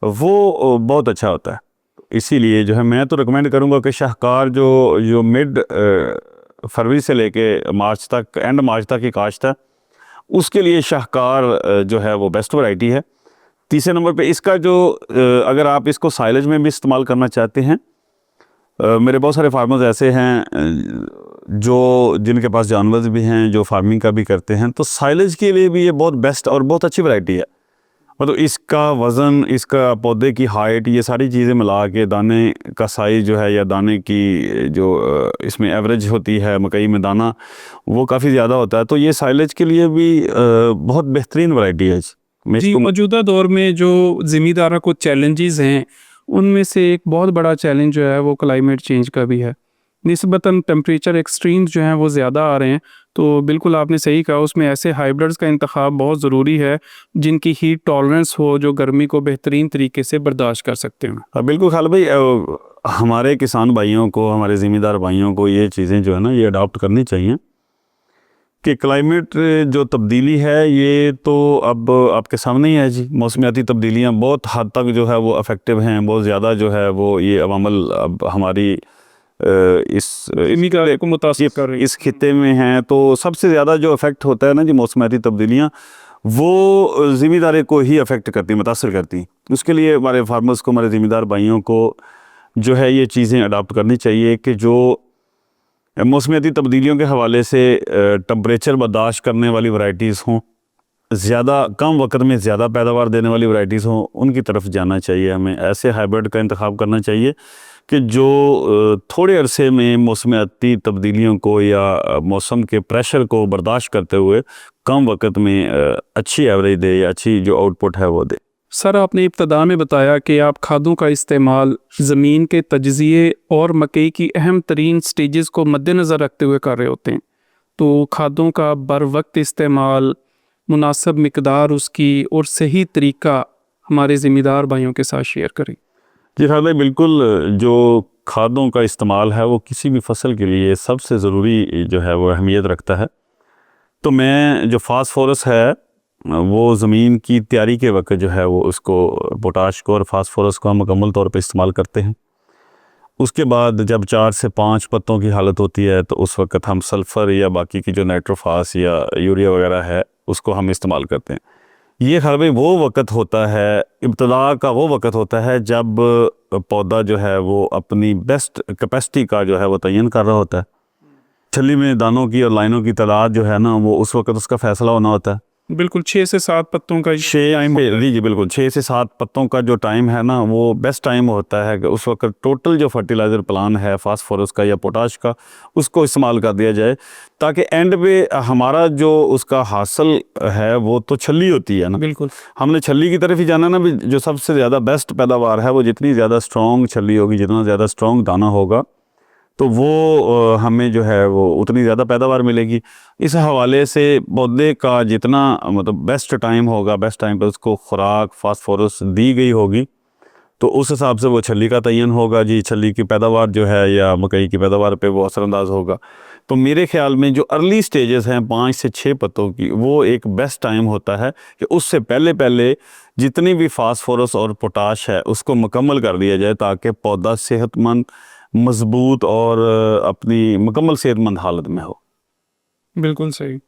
वो बहुत अच्छा होता है। इसीलिए जो है मैं तो रिकमेंड करूँगा कि शाहकार जो जो मिड फरवरी से लेके मार्च तक, एंड मार्च तक की काश्त है, उसके लिए शाहकार जो है वो बेस्ट वैरायटी है। तीसरे नंबर पे इसका जो अगर आप इसको साइलेज में भी इस्तेमाल करना चाहते हैं, मेरे बहुत सारे फार्मर्स ऐसे हैं जो जिनके पास जानवर भी हैं, जो फार्मिंग का भी करते हैं, तो साइलेज के लिए भी ये बहुत बेस्ट और बहुत अच्छी वैरायटी है। मतलब इसका वज़न, इसका पौधे की हाइट, ये सारी चीज़ें मिला के दाने का साइज़ जो है या दाने की जो इसमें एवरेज होती है मकई में दाना, वो काफ़ी ज़्यादा होता है। तो ये साइलेज के लिए भी बहुत बेहतरीन वैरायटी है। मैं जी, इसको मौजूदा दौर में जो ज़िमींदारों को चैलेंजेस हैं, उनमें से एक बहुत बड़ा चैलेंज जो है वो क्लाइमेट चेंज का भी है। निस्बतन टेम्परेचर एक्सट्रीम्स जो हैं वो ज़्यादा आ रहे हैं, तो बिल्कुल आपने सही कहा, उसमें ऐसे हाइब्रिड्स का इंतखाब बहुत ज़रूरी है जिनकी हीट टॉलरेंस हो, जो गर्मी को बेहतरीन तरीके से बर्दाश्त कर सकते हैं। बिल्कुल खालिद भाई, हमारे किसान भाइयों को, हमारे ज़िम्मेदार भाइयों को ये चीज़ें जो है ना ये अडॉप्ट करनी चाहिए कि क्लाइमेट जो तब्दीली है ये तो अब आपके सामने ही है जी। मौसमियाती तब्दीलियाँ बहुत हद तक जो है वो अफेक्टिव हैं, बहुत ज़्यादा जो है वो ये अवामल अब हमारी इस ज़िम्मेदारी को मुतासिर कर रही है। इस खित्ते में हैं। तो सबसे ज़्यादा जो अफेक्ट होता है ना जी मौसमियाती तब्दीलियाँ, वो ज़िम्मेदारी को ही अफेक्ट करती, मुतासर करती। उसके लिए हमारे फार्मर्स को, हमारे ज़िम्मेदार भाइयों को जो है ये चीज़ें अडॉप्ट करनी चाहिए कि जो मौसमियाती तब्दीलियों के हवाले से टेम्परेचर बर्दाश्त करने वाली वैरायटीज़ हों, ज़्यादा कम वक्त में ज़्यादा पैदावार देने वाली वैरायटीज़ हों, उनकी तरफ जाना चाहिए। हमें ऐसे हाइब्रिड का इंतखाब करना चाहिए कि जो थोड़े अरसे में मौसमियाती तब्दीलियों को या मौसम के प्रेशर को बर्दाश्त करते हुए कम वक्त में अच्छी एवरेज दे या अच्छी जो आउटपुट है वो दे। सर, आपने इब्तदा में बताया कि आप खादों का इस्तेमाल ज़मीन के तजज़िये और मकई की अहम तरीन स्टेजेस को मद्देनज़र रखते हुए कर रहे होते हैं, तो खादों का बर वक्त इस्तेमाल, मुनासिब मिकदार उसकी और सही तरीका हमारे ज़िम्मेदार भाइयों के साथ शेयर करें। जी खालिद भाई, बिल्कुल जो खादों का इस्तेमाल है वो किसी भी फसल के लिए सबसे ज़रूरी जो है वो अहमियत रखता है। तो मैं जो फास्फोरस है वो ज़मीन की तैयारी के वक्त जो है वो उसको, पोटाश को और फास्फोरस को हम मुकम्मल तौर पे इस्तेमाल करते हैं। उसके बाद जब 4 से 5 पत्तों की हालत होती है तो उस वक्त हम सल्फ़र या बाकी की जो नाइट्रोफास या यूरिया वगैरह है उसको हम इस्तेमाल करते हैं। ये खालिद भाई वो वक्त होता है, इब्तदा का वो वक्त होता है जब पौधा जो है वो अपनी बेस्ट कैपेसिटी का जो है वो तयन कर रहा होता है। छली में दानों की और लाइनों की तादाद जो है ना वो उस वक्त उसका फ़ैसला होना होता है। बिल्कुल 6 से 7 पत्तों का जी बिल्कुल 6 से 7 पत्तों का जो टाइम है ना वो बेस्ट टाइम होता है कि उस वक्त टोटल जो फर्टिलाइज़र प्लान है फास्फोरस का या पोटाश का उसको इस्तेमाल कर दिया जाए, ताकि एंड पे हमारा जो उसका हासिल है वो तो छली होती है ना। बिल्कुल हमने छली की तरफ ही जाना ना भी, जो सबसे ज़्यादा बेस्ट पैदावार है वो जितनी ज़्यादा स्ट्रॉन्ग छली होगी, जितना ज़्यादा स्ट्रॉन्ग दाना होगा तो वो हमें जो है वो उतनी ज़्यादा पैदावार मिलेगी। इस हवाले से पौधे का जितना मतलब बेस्ट टाइम होगा, बेस्ट टाइम पर उसको खुराक फास्फोरस दी गई होगी तो उस हिसाब से वो छली का तयन होगा जी। छली की पैदावार जो है या मकई की पैदावार पे वो असरअंदाज होगा। तो मेरे ख्याल में जो अर्ली स्टेजेस हैं 5 से 6 पत्तों की, वो एक बेस्ट टाइम होता है कि उससे पहले पहले जितनी भी फास्फोरस और पोटाश है उसको मुकम्मल कर दिया जाए, ताकि पौधा सेहतमंद, मजबूत और अपनी मुकम्मल सेहतमंद हालत में हो। बिल्कुल सही।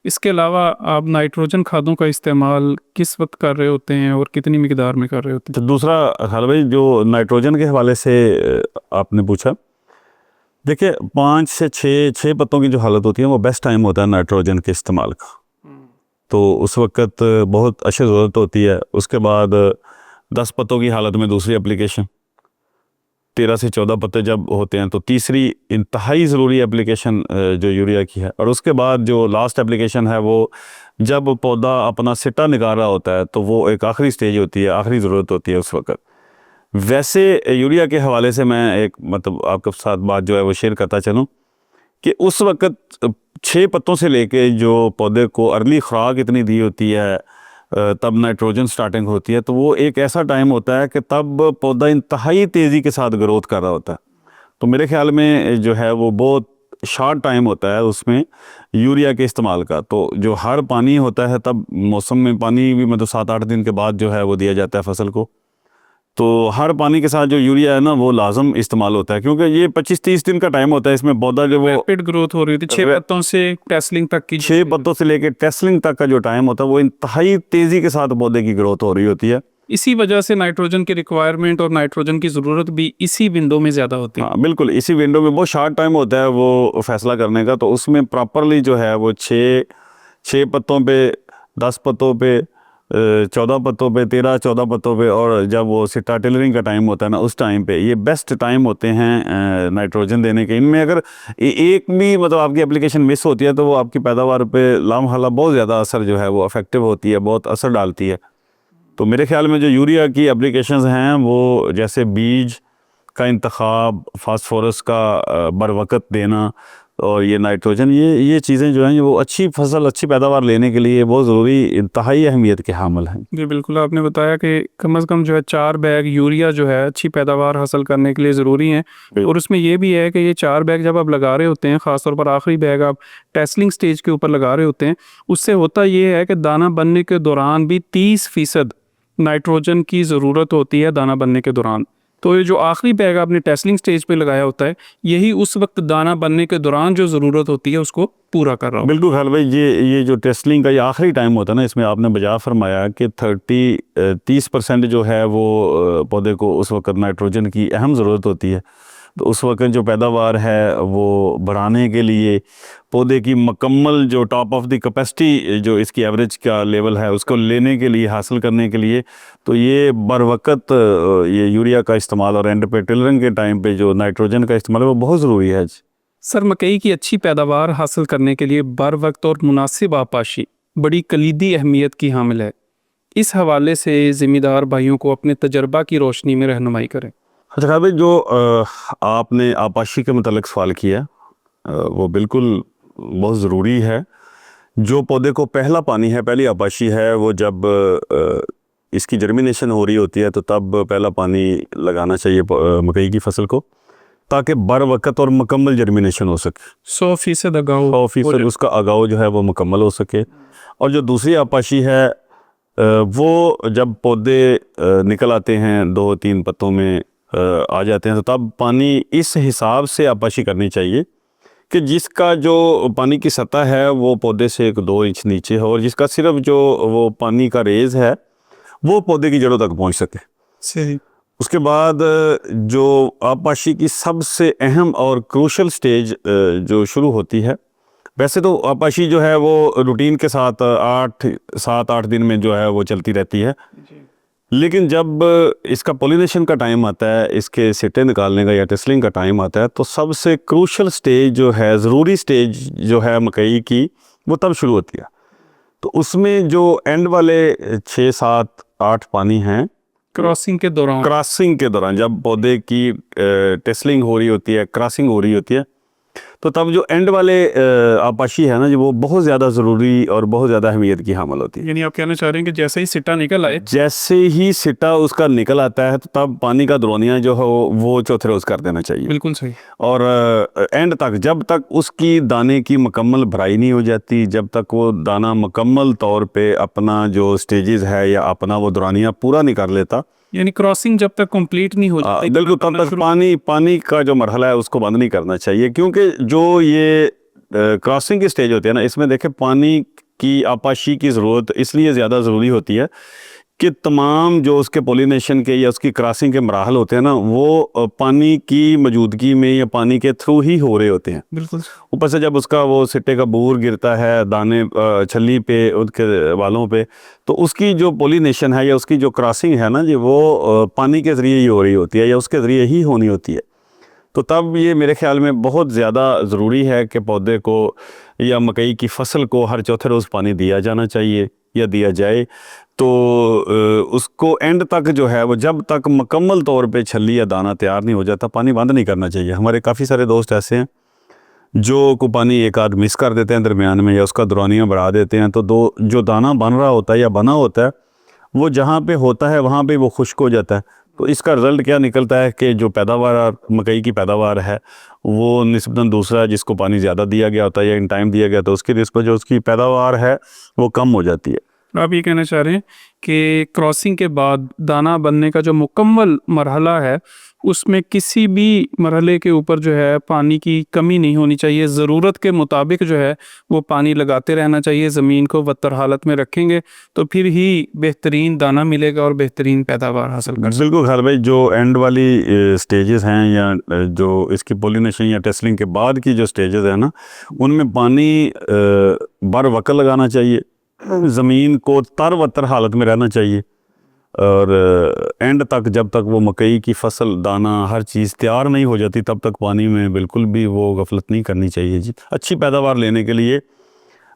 इसके अलावा आप नाइट्रोजन खादों का इस्तेमाल किस वक्त कर रहे होते हैं और कितनी मिकदार में कर रहे होते तो दूसरा खालिद भाई जो नाइट्रोजन के हवाले से आपने पूछा, देखिए 5 से 6 पत्तों की जो हालत होती है वो बेस्ट टाइम होता है नाइट्रोजन के इस्तेमाल का। तो उस वक्त बहुत अच्छी ज़रूरत होती है। उसके बाद 10 पत्तों की हालत में दूसरी एप्लीकेशन, 13 से 14 पत्ते जब होते हैं तो तीसरी इंतहाई ज़रूरी एप्लीकेशन जो यूरिया की है। और उसके बाद जो लास्ट एप्लीकेशन है वो जब पौधा अपना सिट्टा निकाल रहा होता है तो वो एक आखिरी स्टेज होती है, आखिरी ज़रूरत होती है उस वक्त। वैसे यूरिया के हवाले से मैं एक मतलब आपके साथ बात जो है वो शेयर करता चलूँ कि उस वक्त 6 पत्तों से लेके जो पौधे को अर्ली खुराक इतनी दी होती है तब नाइट्रोजन स्टार्टिंग होती है, तो वो एक ऐसा टाइम होता है कि तब पौधा इंतहाई तेज़ी के साथ ग्रोथ कर रहा होता है। तो मेरे ख्याल में जो है वो बहुत शॉर्ट टाइम होता है उसमें यूरिया के इस्तेमाल का। तो जो हर पानी होता है तब मौसम में पानी भी मतलब 7-8 दिन के बाद जो है वो दिया जाता है फसल को। तो हर पानी के साथ जो यूरिया है ना वो लाजम इस्तेमाल होता है, क्योंकि ये 25-30 दिन का टाइम होता है इसमें पौधा जो वो रैपिड ग्रोथ हो रही थी 6 पत्तों से टेस्लिंग तक की। 6 पत्तों से लेकर टेस्लिंग तक का जो टाइम होता है वो इंतहाई तेज़ी के साथ पौधे की ग्रोथ हो रही होती है। इसी वजह से नाइट्रोजन की रिक्वायरमेंट और नाइट्रोजन की ज़रूरत भी इसी विंडो में ज़्यादा होती है। हाँ बिल्कुल, इसी विंडो में बहुत शॉर्ट टाइम होता है वो फैसला करने का। तो उसमें प्रॉपरली जो है वो 6 पत्तों पे, 10 पत्तों पे, 14 पत्तों पे, 13-14 पत्तों पे, और जब वो सिट्टा टिलरिंग का टाइम होता है ना उस टाइम पे ये बेस्ट टाइम होते हैं नाइट्रोजन देने के। इनमें अगर एक भी मतलब आपकी एप्लीकेशन मिस होती है तो वो आपकी पैदावार पे लामहला बहुत ज़्यादा असर जो है वो अफेक्टिव होती है, बहुत असर डालती है। तो मेरे ख्याल में जो यूरिया की एप्लीकेशंस हैं वो जैसे बीज का इंतखाब, फास्फोरस का बरवक़्त देना, और ये नाइट्रोजन, ये चीज़ें जो हैं वो अच्छी फसल, अच्छी पैदावार लेने के लिए बहुत ज़रूरी, इंतहाई अहमियत के हामिल हैं। जी बिल्कुल, आपने बताया कि कम से कम जो है 4 बैग यूरिया जो है अच्छी पैदावार हासिल करने के लिए ज़रूरी हैं। और उसमें ये भी है कि ये 4 बैग जब आप लगा रहे होते हैं, ख़ासतौर पर आखिरी बैग आप टेस्लिंग स्टेज के ऊपर लगा रहे होते हैं, उससे होता ये है कि दाना बनने के दौरान भी 30% नाइट्रोजन की ज़रूरत होती है दाना बनने के दौरान। तो ये जो आखिरी बैग आपने टेस्लिंग स्टेज पे लगाया होता है, यही उस वक्त दाना बनने के दौरान जो ज़रूरत होती है उसको पूरा कर रहा हो। बिल्कुल खालिद भाई, ये जो टेस्लिंग का ये आखिरी टाइम होता है ना, इसमें आपने बजा फरमाया कि 30% जो है वो पौधे को उस वक्त नाइट्रोजन की अहम ज़रूरत होती है। तो उस वक्त जो पैदावार है वो बढ़ाने के लिए, पौधे की मुकम्मल जो टॉप ऑफ द कैपेसिटी जो इसकी एवरेज का लेवल है उसको लेने के लिए, हासिल करने के लिए, तो ये बर वक्त ये यूरिया का इस्तेमाल और एंड पे टिलरिंग के टाइम पे जो नाइट्रोजन का इस्तेमाल है वो बहुत ज़रूरी है। सर, मकई की अच्छी पैदावार हासिल करने के लिए बर वक्त और मुनासिब आपाशी बड़ी कलीदी अहमियत की हामिल है। इस हवाले से ज़िम्मेदार भाइयों को अपने तजर्बा की रोशनी में रहनुमाई करें। अच्छा खालिद भाई, जो आपने आपाशी के मतलब सवाल किया वो बिल्कुल बहुत ज़रूरी है। जो पौधे को पहला पानी है, पहली आपाशी है, वो जब इसकी जर्मिनेशन हो रही होती है तो तब पहला पानी लगाना चाहिए मकई की फसल को, ताकि बर वक़्त और मुकम्मल जर्मिनेशन हो सके। 100% अगाऊ 100% उसका अगाव जो है वो मुकम्मल हो सके। और जो दूसरी आपाशी है वो जब पौधे निकल आते हैं, 2-3 पत्तों में आ जाते हैं, तो तब पानी इस हिसाब से आपाशी करनी चाहिए कि जिसका जो पानी की सतह है वो पौधे से 1-2 इंच नीचे हो, और जिसका सिर्फ जो वो पानी का रेज़ है वो पौधे की जड़ों तक पहुंच सके। सही। उसके बाद जो आपाशी की सबसे अहम और क्रूशल स्टेज जो शुरू होती है, वैसे तो आपाशी जो है वो रूटीन के साथ 7-8 दिन में जो है वो चलती रहती है, लेकिन जब इसका पोलिनेशन का टाइम आता है, इसके सिट्टे निकालने का या टेस्लिंग का टाइम आता है, तो सबसे क्रूशल स्टेज जो है, ज़रूरी स्टेज जो है मकई की, वो तब शुरू होती है। तो उसमें जो एंड वाले 6-7-8 पानी हैं, क्रॉसिंग के दौरान जब पौधे की टेस्लिंग हो रही होती है, क्रॉसिंग हो रही होती है, तो तब जो एंड वाले आपाशी है ना, जो वो बहुत ज़्यादा ज़रूरी और बहुत ज़्यादा अहमियत की हामिल होती है। यानी आप कहना चाह रहे हैं कि जैसे ही सिट्टा निकल आए, जैसे ही सिट्टा उसका निकल आता है तो तब पानी का दरौनिया जो है वो चौथे रोज़ कर देना चाहिए। बिल्कुल सही। और एंड तक, जब तक उसकी दाने की मुकम्मल भराई नहीं हो जाती, जब तक वो दाना मुकम्मल तौर पे अपना जो स्टेजेस है या अपना वो दरौनिया पूरा नहीं कर लेता, यानी क्रॉसिंग जब तक कंप्लीट नहीं हो जाती, बिल्कुल, तब तक पानी का जो मरहला है उसको बंद नहीं करना चाहिए। क्योंकि जो ये क्रॉसिंग की स्टेज होती है ना, इसमें देखें पानी की आपाशी की ज़रूरत इसलिए ज़्यादा ज़रूरी होती है कि तमाम जो उसके पोलिनेशन के या उसकी क्रॉसिंग के मराहल होते हैं ना, वो पानी की मौजूदगी में या पानी के थ्रू ही हो रहे होते हैं। बिल्कुल। ऊपर से जब उसका वो सिट्टे का बूर गिरता है दाने छल्ली पे, उनके वालों पे, तो उसकी जो पोलिनेशन है या उसकी जो क्रॉसिंग है ना जी, वो पानी के ज़रिए ही हो रही होती है या उसके ज़रिए ही होनी होती है। तो तब ये मेरे ख्याल में बहुत ज़्यादा ज़रूरी है कि पौधे को या मकई की फसल को हर चौथे रोज़ पानी दिया जाना चाहिए या दिया जाए। तो उसको एंड तक जो है वो, जब तक मुकम्मल तौर पे छल्ली या दाना तैयार नहीं हो जाता, पानी बंद नहीं करना चाहिए। हमारे काफ़ी सारे दोस्त ऐसे हैं जो को पानी एक आध मिस कर देते हैं दरमियान में, या उसका दरौनिया बढ़ा देते हैं, तो जो दाना बन रहा होता है या बना होता है, वो जहाँ पे होता है वहाँ पे वो खुश्क हो जाता है। तो इसका रिज़ल्ट क्या निकलता है कि जो पैदावार मकई की पैदावार है वो निस्बतन दूसरा जिसको पानी ज़्यादा दिया गया होता है या इन टाइम दिया गया तो उसकी निस्बत जो उसकी पैदावार है वो कम हो जाती है। आप ये कहना चाह रहे हैं कि क्रॉसिंग के बाद दाना बनने का जो मुकम्मल मरहला है उसमें किसी भी मरहले के ऊपर जो है पानी की कमी नहीं होनी चाहिए, ज़रूरत के मुताबिक जो है वो पानी लगाते रहना चाहिए, ज़मीन को वत्तर हालत में रखेंगे तो फिर ही बेहतरीन दाना मिलेगा और बेहतरीन पैदावार हासिल कर बिल्कुल खाल भाई, जो एंड वाली स्टेजेस हैं या जो इसकी पोलिनेशन या टेस्टिंग के बाद की जो स्टेजेस हैं ना, उनमें पानी बर वक्त लगाना चाहिए, ज़मीन को तर वतर हालत में रहना चाहिए और एंड तक जब तक वो मकई की फसल दाना हर चीज़ तैयार नहीं हो जाती तब तक पानी में बिल्कुल भी वो गफलत नहीं करनी चाहिए जी। अच्छी पैदावार लेने के लिए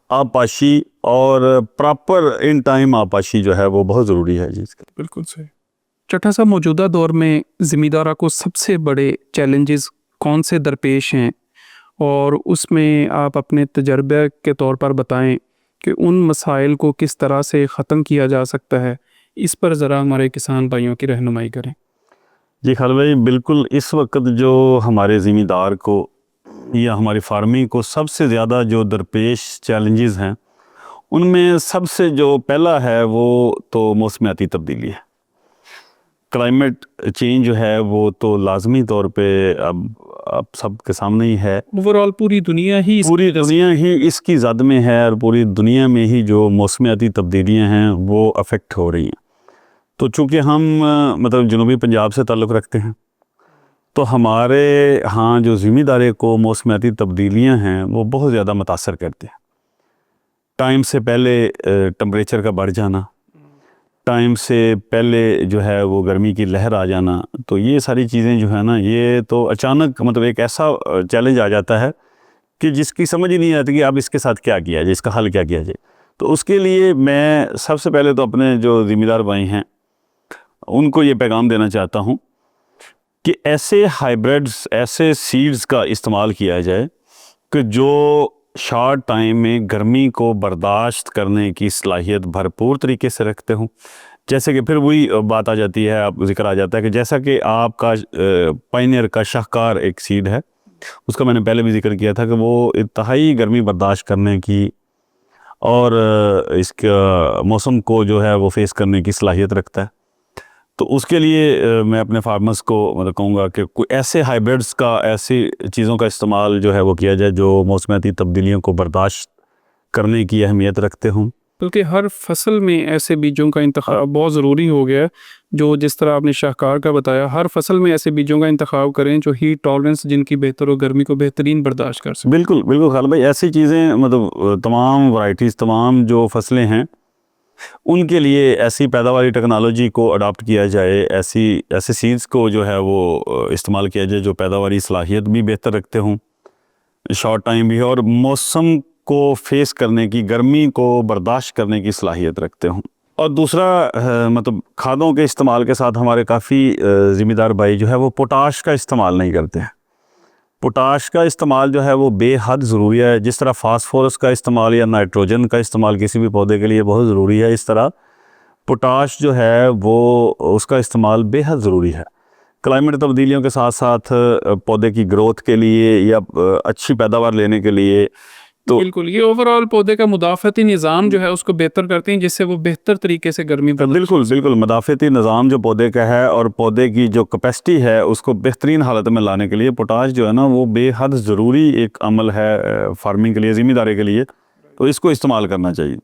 आपाशी और प्रॉपर इन टाइम आपाशी जो है वो बहुत ज़रूरी है जी। बिल्कुल सही। चट्टा साहब, मौजूदा दौर में ज़िम्मेदारा को सबसे बड़े चैलेंजेस कौन से दरपेश हैं और उसमें आप अपने तजर्बे के तौर पर बताएं कि उन मसाइल को किस तरह से ख़त्म किया जा सकता है, इस पर ज़रा हमारे किसान भाइयों की रहनुमाई करें। जी खाल भाई, बिल्कुल इस वक्त जो हमारे ज़िम्मेदार को या हमारी फार्मिंग को सबसे ज़्यादा जो दरपेश चैलेंजेस हैं उनमें सबसे जो पहला है वो तो मौसमियाती तब्दीली है। क्लाइमेट चेंज जो है वो तो लाजमी तौर पे अब सबके सामने ही है। ओवरऑल पूरी दुनिया ही इसकी ज़द में है और पूरी दुनिया में ही जो मौसमियाती तब्दीलियां हैं वो अफेक्ट हो रही हैं। तो चूँकि हम मतलब जनूबी पंजाब से ताल्लुक़ रखते हैं तो हमारे यहाँ जो ज़िम्मेदारी को मौसमियाती तब्दीलियां हैं वो बहुत ज़्यादा मुतासर करते हैं। टाइम से पहले टेम्परेचर का बढ़ जाना, टाइम से पहले जो है वो गर्मी की लहर आ जाना, तो ये सारी चीज़ें जो है ना ये तो अचानक मतलब एक ऐसा चैलेंज आ जाता है कि जिसकी समझ ही नहीं आती कि अब इसके साथ क्या किया जाए, इसका हल क्या किया जाए। तो उसके लिए मैं सबसे पहले तो अपने जो ज़िम्मेदार भाई हैं उनको ये पैगाम देना चाहता हूँ कि ऐसे हाइब्रिड्स, ऐसे सीड्स का इस्तेमाल किया जाए कि जो शॉर्ट टाइम में गर्मी को बर्दाश्त करने की सलाहियत भरपूर तरीके से रखते हों। जैसे कि फिर वही बात आ जाती है, आप जिक्र आ जाता है कि जैसा कि आपका पायनियर का शाहकार एक सीड है, उसका मैंने पहले भी जिक्र किया था कि वो इंतहाई गर्मी बर्दाश्त करने की और इसका मौसम को जो है वो फेस करने की सलाहियत रखता है। तो उसके लिए मैं अपने फार्मर्स को मतलब कहूँगा कि कोई ऐसे हाइब्रिड्स का, ऐसी चीज़ों का इस्तेमाल जो है वो किया जाए जो मौसमियाती तब्दीलियों को बर्दाश्त करने की अहमियत रखते हों। बल्कि हर फसल में ऐसे बीजों का इंतखाब बहुत ज़रूरी हो गया है, जो जिस तरह आपने शाहकार का बताया, हर फसल में ऐसे बीजों का इंतखाब करें जो हीट टॉलरेंस जिनकी बेहतर हो, गर्मी को बेहतरीन बर्दाश्त कर सकें। बिल्कुल बिल्कुल खाल भाई, ऐसी चीज़ें मतलब तमाम वैरायटीज़, तमाम जो फसलें हैं उनके लिए ऐसी पैदावारी टेक्नोलॉजी को अडॉप्ट किया जाए, ऐसे सीड्स को जो है वो इस्तेमाल किया जाए जो पैदावारी सलाहियत भी बेहतर रखते हों, शॉर्ट टाइम भी है और मौसम को फेस करने की, गर्मी को बर्दाश्त करने की सलाहियत रखते हों। और दूसरा मतलब खादों के इस्तेमाल के साथ हमारे काफ़ी ज़िम्मेदार भाई जो है वो पोटाश का इस्तेमाल नहीं करते हैं। पोटाश का इस्तेमाल जो है वो बेहद ज़रूरी है। जिस तरह फास्फोरस का इस्तेमाल या नाइट्रोजन का इस्तेमाल किसी भी पौधे के लिए बहुत ज़रूरी है, इस तरह पोटाश जो है वो उसका इस्तेमाल बेहद ज़रूरी है। क्लाइमेट तब्दीलियों के साथ साथ पौधे की ग्रोथ के लिए या अच्छी पैदावार लेने के लिए तो बिल्कुल, ये ओवरऑल पौधे का मुदाफ़ती निज़ाम जो है उसको बेहतर करते हैं, जिससे वो बेहतर तरीके से गर्मी बिल्कुल बिल्कुल मुदाफ़ती निज़ाम जो पौधे का है और पौधे की जो कैपेसिटी है उसको बेहतरीन हालत में लाने के लिए पोटाश जो है ना वो बेहद ज़रूरी एक अमल है फार्मिंग के लिए, ज़िम्मेदारी के लिए, तो इसको इस्तेमाल करना चाहिए।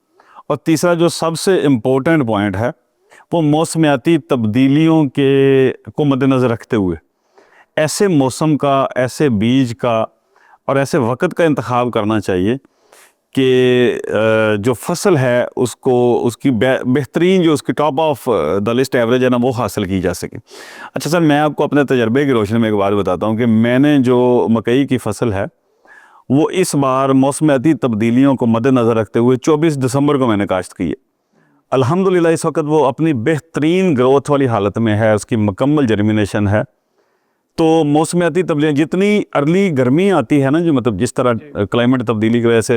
और तीसरा जो सबसे इम्पोर्टेंट पॉइंट है वो मौसमियाती तब्दीलियों को मद्देनज़र रखते हुए ऐसे मौसम का, ऐसे बीज का और ऐसे वक्त का इंतखाब करना चाहिए कि जो फसल है उसको उसकी बेहतरीन जो उसकी top of the list average है ना वो हासिल की जा सके। अच्छा सर, मैं आपको अपने तजर्बे की रोशनी में एक बात बताता हूँ कि मैंने जो मकई की फसल है वो इस बार मौसमियाती तब्दीलियों को मद्देनज़र रखते हुए 24 दिसंबर को मैंने काश्त की है। अल्हम्दुलिल्लाह इस वक्त वो अपनी बेहतरीन ग्रोथ वाली हालत में है, उसकी मुकम्मल जर्मिनेशन है। तो मौसमियाती तब्दीलियाँ, जितनी अर्ली गर्मी आती है ना, जो मतलब जिस तरह क्लाइमेट तब्दीली की वजह से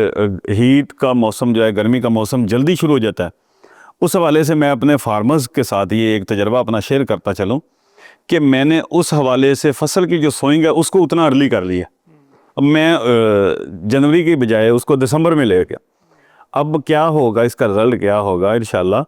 हीट का मौसम जो है, गर्मी का मौसम जल्दी शुरू हो जाता है, उस हवाले से मैं अपने फार्मर्स के साथ ये एक तजर्बा अपना शेयर करता चलूँ कि मैंने उस हवाले से फसल की जो सोइंग है उसको उतना अर्ली कर लिया। अब मैं जनवरी की बजाय उसको दिसंबर में ले गया। अब क्या होगा, इसका रिजल्ट क्या होगा इंशाल्लाह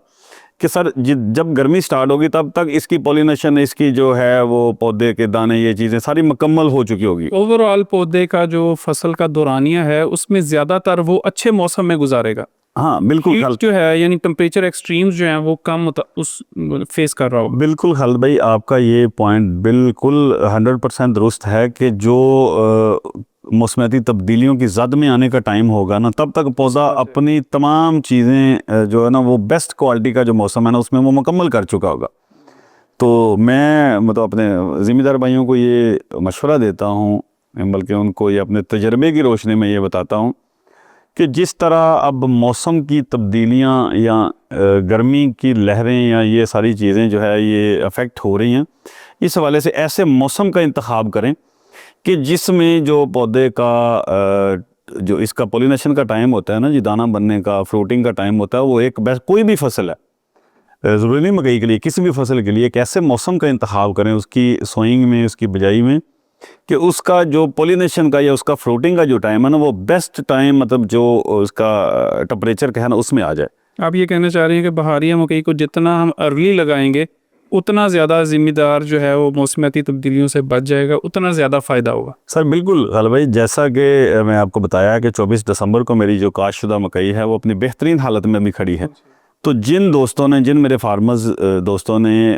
कि सर जब गर्मी स्टार्ट होगी तब तक इसकी पॉलिनेशन, इसकी जो है वो पौधे के दाने, ये चीज़ें सारी मुकम्मल हो चुकी होगी। ओवरऑल पौधे का जो फसल का दौरानिया है उसमें ज़्यादातर वो अच्छे मौसम में गुजारेगा। हाँ बिल्कुल हीट खाल जो है यानी टेम्परेचर एक्सट्रीम्स जो हैं वो कम उस फेस कर रहा होगा। बिल्कुल खालिद भाई, आपका ये पॉइंट बिल्कुल 100% दुरुस्त है कि जो मौसमियाती तब्दीलियों की जद में आने का टाइम होगा ना, तब तक पौधा अपनी तमाम चीज़ें जो है ना वो बेस्ट क्वालिटी का जो मौसम है ना उसमें वो मुकम्मल कर चुका होगा। तो मैं मतलब अपने ज़िम्मेदार भाइयों को ये मशवरा देता हूँ, बल्कि उनको ये अपने तजर्बे की रोशनी में ये बताता हूँ कि जिस तरह अब मौसम की तब्दीलियाँ या गर्मी की लहरें या ये सारी चीज़ें जो है ये अफेक्ट हो रही हैं, इस हवाले से ऐसे मौसम का इंतखाब करें कि जिसमें जो पौधे का जो इसका पॉलिनेशन का टाइम होता है ना जी, दाना बनने का, फ्रूटिंग का टाइम होता है, वो एक बेस्ट कोई भी फसल है, ज़रूरी नहीं मकई के लिए, किसी भी फसल के लिए एक ऐसे मौसम का इंतखाब करें उसकी सोइंग में, उसकी बिजाई में, कि उसका जो पॉलिनेशन का या उसका फ्रूटिंग का जो टाइम है ना वो बेस्ट टाइम, मतलब जो उसका टेम्परेचर का है ना उसमें आ जाए। आप ये कहना चाह रहे हैं कि बहारिया मकई को जितना हम अर्ली लगाएंगे उतना ज़्यादा ज़िम्मेदार जो है वो मौसमियाती तब्दीलियों से बच जाएगा, उतना ज़्यादा फ़ायदा होगा। सर बिल्कुल खालिद भाई, जैसा कि मैं आपको बताया कि 24 दिसंबर को मेरी जो काश्तशुदा मकई है वो अपनी बेहतरीन हालत में भी खड़ी है। तो जिन मेरे फार्मर्स दोस्तों ने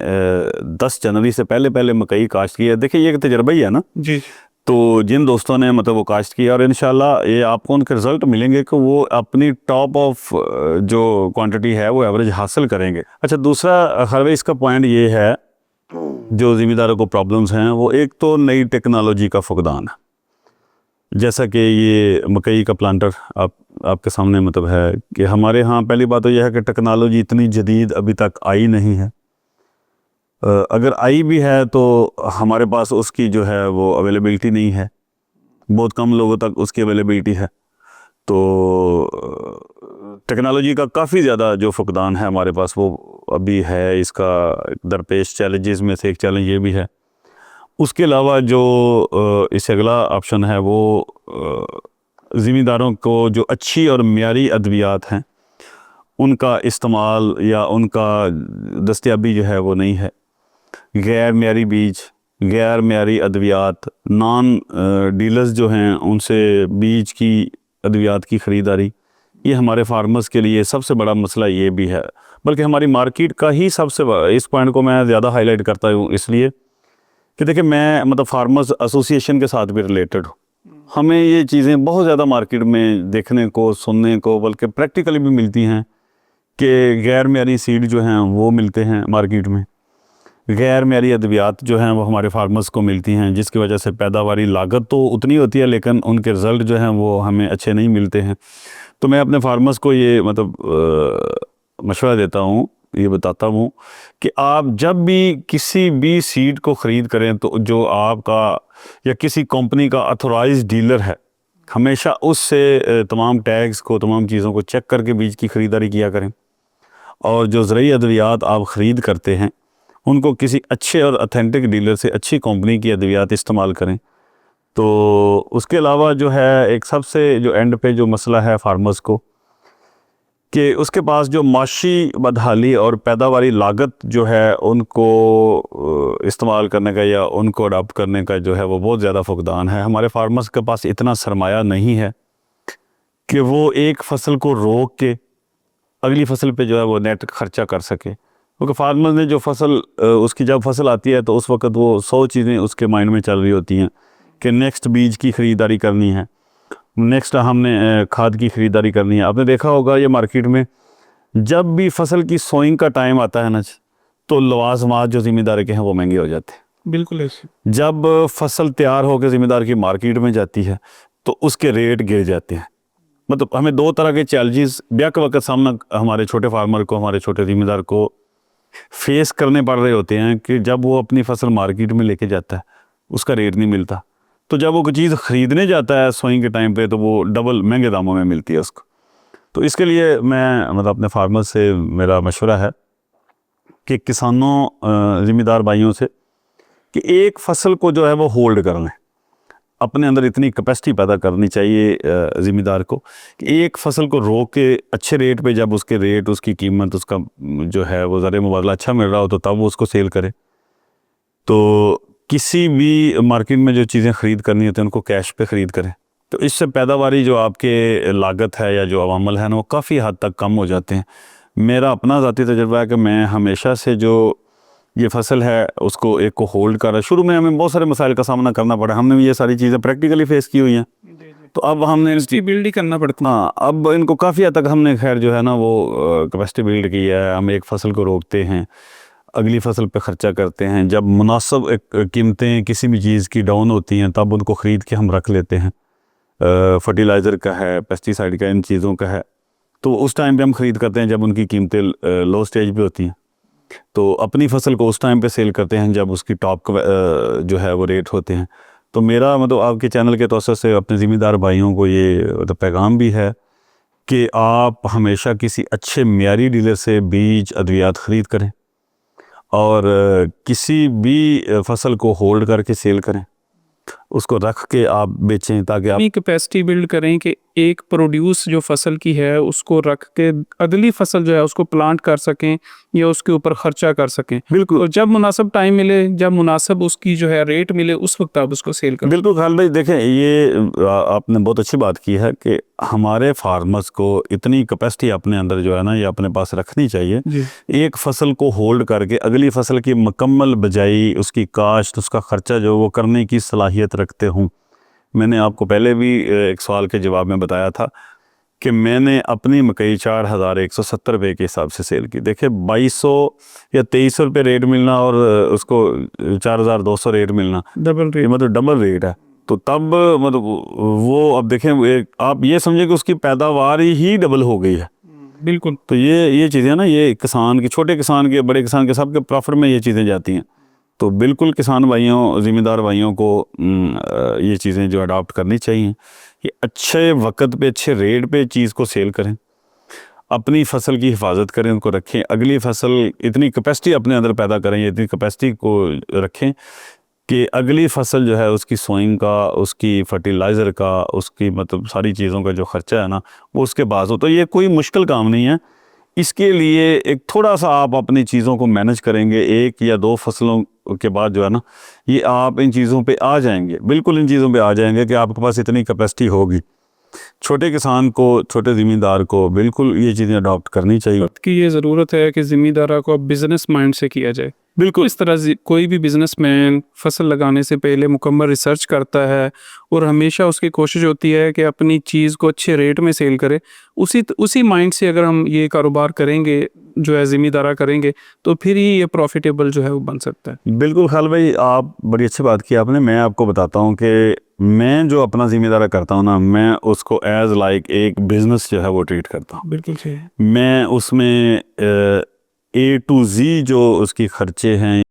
10 जनवरी से पहले मकई काश्त की है, देखिए ये एक तजर्बा ही है ना जी। तो जिन दोस्तों ने मतलब वो काश्त किया, और इंशाल्लाह ये आपको उनके रिजल्ट मिलेंगे कि वो अपनी टॉप ऑफ जो क्वांटिटी है वो एवरेज हासिल करेंगे। अच्छा, दूसरा खालिद भाई इसका पॉइंट ये है, जो ज़िम्मेदारों को प्रॉब्लम्स हैं वो एक तो नई टेक्नोलॉजी का फुकदान है। जैसा कि ये मकई का प्लांटर आपके सामने मतलब है कि हमारे यहाँ पहली बात तो यह है कि टेक्नोलॉजी इतनी जदीद अभी तक आई नहीं है। अगर आई भी है तो हमारे पास उसकी जो है वो अवेलेबिलिटी नहीं है, बहुत कम लोगों तक उसकी अवेलेबिलिटी है। तो टेक्नोलॉजी का काफ़ी ज़्यादा जो फुकदान है हमारे पास वो अभी है। इसका दरपेश चैलेंजेस में से एक चैलेंज ये भी है। उसके अलावा जो इससे अगला ऑप्शन है वो ज़िम्मेदारों को जो अच्छी और मियारी अद्वियात हैं उनका इस्तेमाल या उनका दस्तयाबी जो है वो नहीं है। गैर मियारी बीज, गैर मियारी अद्वियात, नॉन डीलर्स जो हैं उनसे बीज की अद्वियात की ख़रीदारी, ये हमारे फार्मर्स के लिए सबसे बड़ा मसला ये भी है। बल्कि हमारी मार्केट का ही इस पॉइंट को मैं ज़्यादा हाईलाइट करता हूँ इसलिए कि देखिए मैं मतलब फार्मर्स एसोसिएशन के साथ भी रिलेटेड हूँ। हमें ये चीज़ें बहुत ज़्यादा मार्केट में देखने को, सुनने को, बल्कि प्रैक्टिकली भी मिलती हैं कि गैर मियारी सीड जो हैं वो मिलते हैं मार्केट में, गैर मियारी अद्वियात जो हैं वो हमारे फार्मर्स को मिलती हैं, जिसकी वजह से पैदावारी लागत तो उतनी होती है लेकिन उनके रिज़ल्ट जो हैं वो हमें अच्छे नहीं मिलते हैं। तो मैं अपने फार्मर्स को ये मतलब मशवरा देता हूँ, ये बताता हूँ कि आप जब भी किसी भी सीड को ख़रीद करें तो जो आपका या किसी कंपनी का अथोराइज्ड डीलर है, हमेशा उससे तमाम टैग्स को, तमाम चीज़ों को चेक करके बीज की ख़रीदारी किया करें। और जो ज़रूरी अद्वियात आप ख़रीद करते हैं उनको किसी अच्छे और ऑथेंटिक डीलर से, अच्छी कंपनी की अद्वियात इस्तेमाल करें। तो उसके अलावा जो है एक सबसे जो एंड पे जो मसला है फार्मर्स को कि उसके पास जो माशी बदहाली और पैदावारी लागत जो है उनको इस्तेमाल करने का या उनको अडाप्ट करने का जो है वो बहुत ज़्यादा फुकदान है। हमारे फार्मर्स के पास इतना सरमाया नहीं है कि वो एक फ़सल को रोक के अगली फ़सल पे जो है वो नेट खर्चा कर सके। क्योंकि फार्मर ने जो फसल उसकी जब फसल आती है तो उस वक़्त वो 100 चीज़ें उसके माइंड में चल रही होती हैं कि नेक्स्ट बीज की ख़रीदारी करनी है, नेक्स्ट हमने खाद की ख़रीदारी करनी है। आपने देखा होगा ये मार्केट में जब भी फसल की सोइंग का टाइम आता है ना तो लवाजमात जो ज़िम्मेदार के हैं वो महंगे हो जाते हैं। बिल्कुल ऐसे। जब फसल तैयार होकर ज़िम्मेदार की मार्केट में जाती है तो उसके रेट गिर जाते हैं। मतलब हमें दो तरह के चैलेंजेस ब्याक वक्त सामना हमारे छोटे फार्मर को, हमारे छोटे ज़िम्मेदार को फेस करने पड़ रहे होते हैं कि जब वो अपनी फसल मार्केट में लेके जाता है उसका रेट नहीं मिलता, तो जब वो कोई चीज़ ख़रीदने जाता है सोइंग के टाइम पे तो वो डबल महंगे दामों में मिलती है उसको। तो इसके लिए मैं मतलब अपने फार्मर से मेरा मशवरा है कि किसानों ज़िम्मेदार भाइयों से कि एक फसल को जो है वो होल्ड कर लें। अपने अंदर इतनी कैपेसिटी पैदा करनी चाहिए ज़िम्मेदार को कि एक फसल को रोक के अच्छे रेट पे, जब उसके रेट, उसकी कीमत, उसका जो है वो ज़र मुबादला अच्छा मिल रहा हो तो तब वो उसको सेल करे। तो किसी भी मार्केट में जो चीज़ें ख़रीद करनी होती हैं उनको कैश पे ख़रीद करें, तो इससे पैदावारी जो आपके लागत है या जो अवामल है ना वो काफ़ी हद तक कम हो जाते हैं। मेरा अपना ज़ाती तजुर्बा है कि मैं हमेशा से जो ये फसल है उसको एक को होल्ड कर रहा है। शुरू में हमें बहुत सारे मसाइल का सामना करना पड़ा, हमने भी ये सारी चीज़ें प्रैक्टिकली फेस की हुई हैं। तो अब हमने कैपेसिटी बिल्ड ही करना पड़ता है। हाँ, अब इनको काफ़ी हद तक हमने खैर जो है ना वो कैपेसिटी बिल्ड की है। हम एक फसल को रोकते हैं, अगली फसल पे ख़र्चा करते हैं। जब मुनासिब कीमतें किसी भी चीज़ की डाउन होती हैं तब उनको ख़रीद के हम रख लेते हैं। फर्टिलाइज़र का है, पेस्टिसाइड का, इन चीज़ों का है, तो उस टाइम पे हम ख़रीद करते हैं जब उनकी कीमतें लो स्टेज पे होती हैं। तो अपनी फसल को उस टाइम पे सेल करते हैं जब उसकी टॉप जो है वो रेट होते हैं। तो मेरा मतलब आपके चैनल के तौर से अपने ज़िम्मेदार भाइयों को ये तो पैगाम भी है कि आप हमेशा किसी अच्छे मियारी डीलर से बीज अद्वियात ख़रीद करें और किसी भी फसल को होल्ड करके सेल करें, उसको रख के आप बेचें ताकि आप कैपेसिटी बिल्ड करें कि एक प्रोड्यूस जो फसल की है उसको रख के अगली फसल जो है उसको प्लांट कर सकें या उसके ऊपर ख़र्चा कर सकें। बिल्कुल और जब मुनासिब टाइम मिले, जब मुनासिब उसकी जो है रेट मिले, उस वक्त आप उसको सेल करें। बिल्कुल खालिद भाई, देखें ये आपने बहुत अच्छी बात की है कि हमारे फार्मर्स को इतनी कैपेसिटी अपने अंदर जो है ना ये अपने पास रखनी चाहिए। एक फसल को होल्ड करके अगली फसल की मुकम्मल बजाई, उसकी काश्त, उसका ख़र्चा जो वो करने की सलाहियत रखते हूँ। मैंने आपको पहले भी एक सवाल के जवाब में बताया था कि मैंने अपनी मकई 4170 रुपये के हिसाब से सेल की। देखिए 2200 या 2300 रुपये रेट मिलना और उसको 4200 रेट मिलना, डबल रेट, मतलब डबल रेट है। तो तब मतलब वो अब देखें, आप ये समझें कि उसकी पैदावार ही डबल हो गई है। बिल्कुल। तो ये चीज़ें ना, ये किसान के, छोटे किसान के, बड़े किसान के, सबके प्रॉफिट में ये चीज़ें जाती हैं। तो बिल्कुल किसान भाइयों, ज़िम्मेदार भाइयों को ये चीज़ें जो अडॉप्ट करनी चाहिए कि अच्छे वक्त पे, अच्छे रेट पे चीज़ को सेल करें, अपनी फसल की हिफाजत करें, उनको रखें। अगली फसल इतनी कैपेसिटी अपने अंदर पैदा करें, इतनी कैपेसिटी को रखें कि अगली फसल जो है उसकी सोइंग का, उसकी फर्टिलाइज़र का, उसकी मतलब सारी चीज़ों का जो ख़र्चा है ना वो उसके पास हो। तो ये कोई मुश्किल काम नहीं है। इसके लिए एक थोड़ा सा आप अपनी चीज़ों को मैनेज करेंगे, 1 या 2 फसलों के बाद जो है ना ये आप इन चीज़ों पे आ जाएंगे, बिल्कुल इन चीज़ों पे आ जाएंगे कि आपके पास इतनी कैपेसिटी होगी। छोटे किसान को, छोटे ज़िम्मेदार को बिल्कुल ये चीज़ें अडॉप्ट करनी चाहिए। वक्त की ये ज़रूरत है कि ज़िम्मेदारा को बिज़नेस माइंड से किया जाए। बिल्कुल इस तरह कोई भी बिजनेसमैन फसल लगाने से पहले मुकम्मल रिसर्च करता है और हमेशा उसकी कोशिश होती है कि अपनी चीज़ को अच्छे रेट में सेल करे। उसी माइंड से अगर हम ये कारोबार करेंगे, जो है ज़िम्मेदारा करेंगे, तो फिर ही ये प्रॉफिटेबल जो है वो बन सकता है। बिल्कुल खालिद भाई, आप बड़ी अच्छी बात की आपने। मैं आपको बताता हूँ कि मैं जो अपना ज़िम्मेदारा करता हूँ ना, मैं उसको एज लाइक एक बिज़नेस जो है वो ट्रीट करता हूँ। बिल्कुल सही। मैं उसमें A to Z जो उसकी ख़र्चे हैं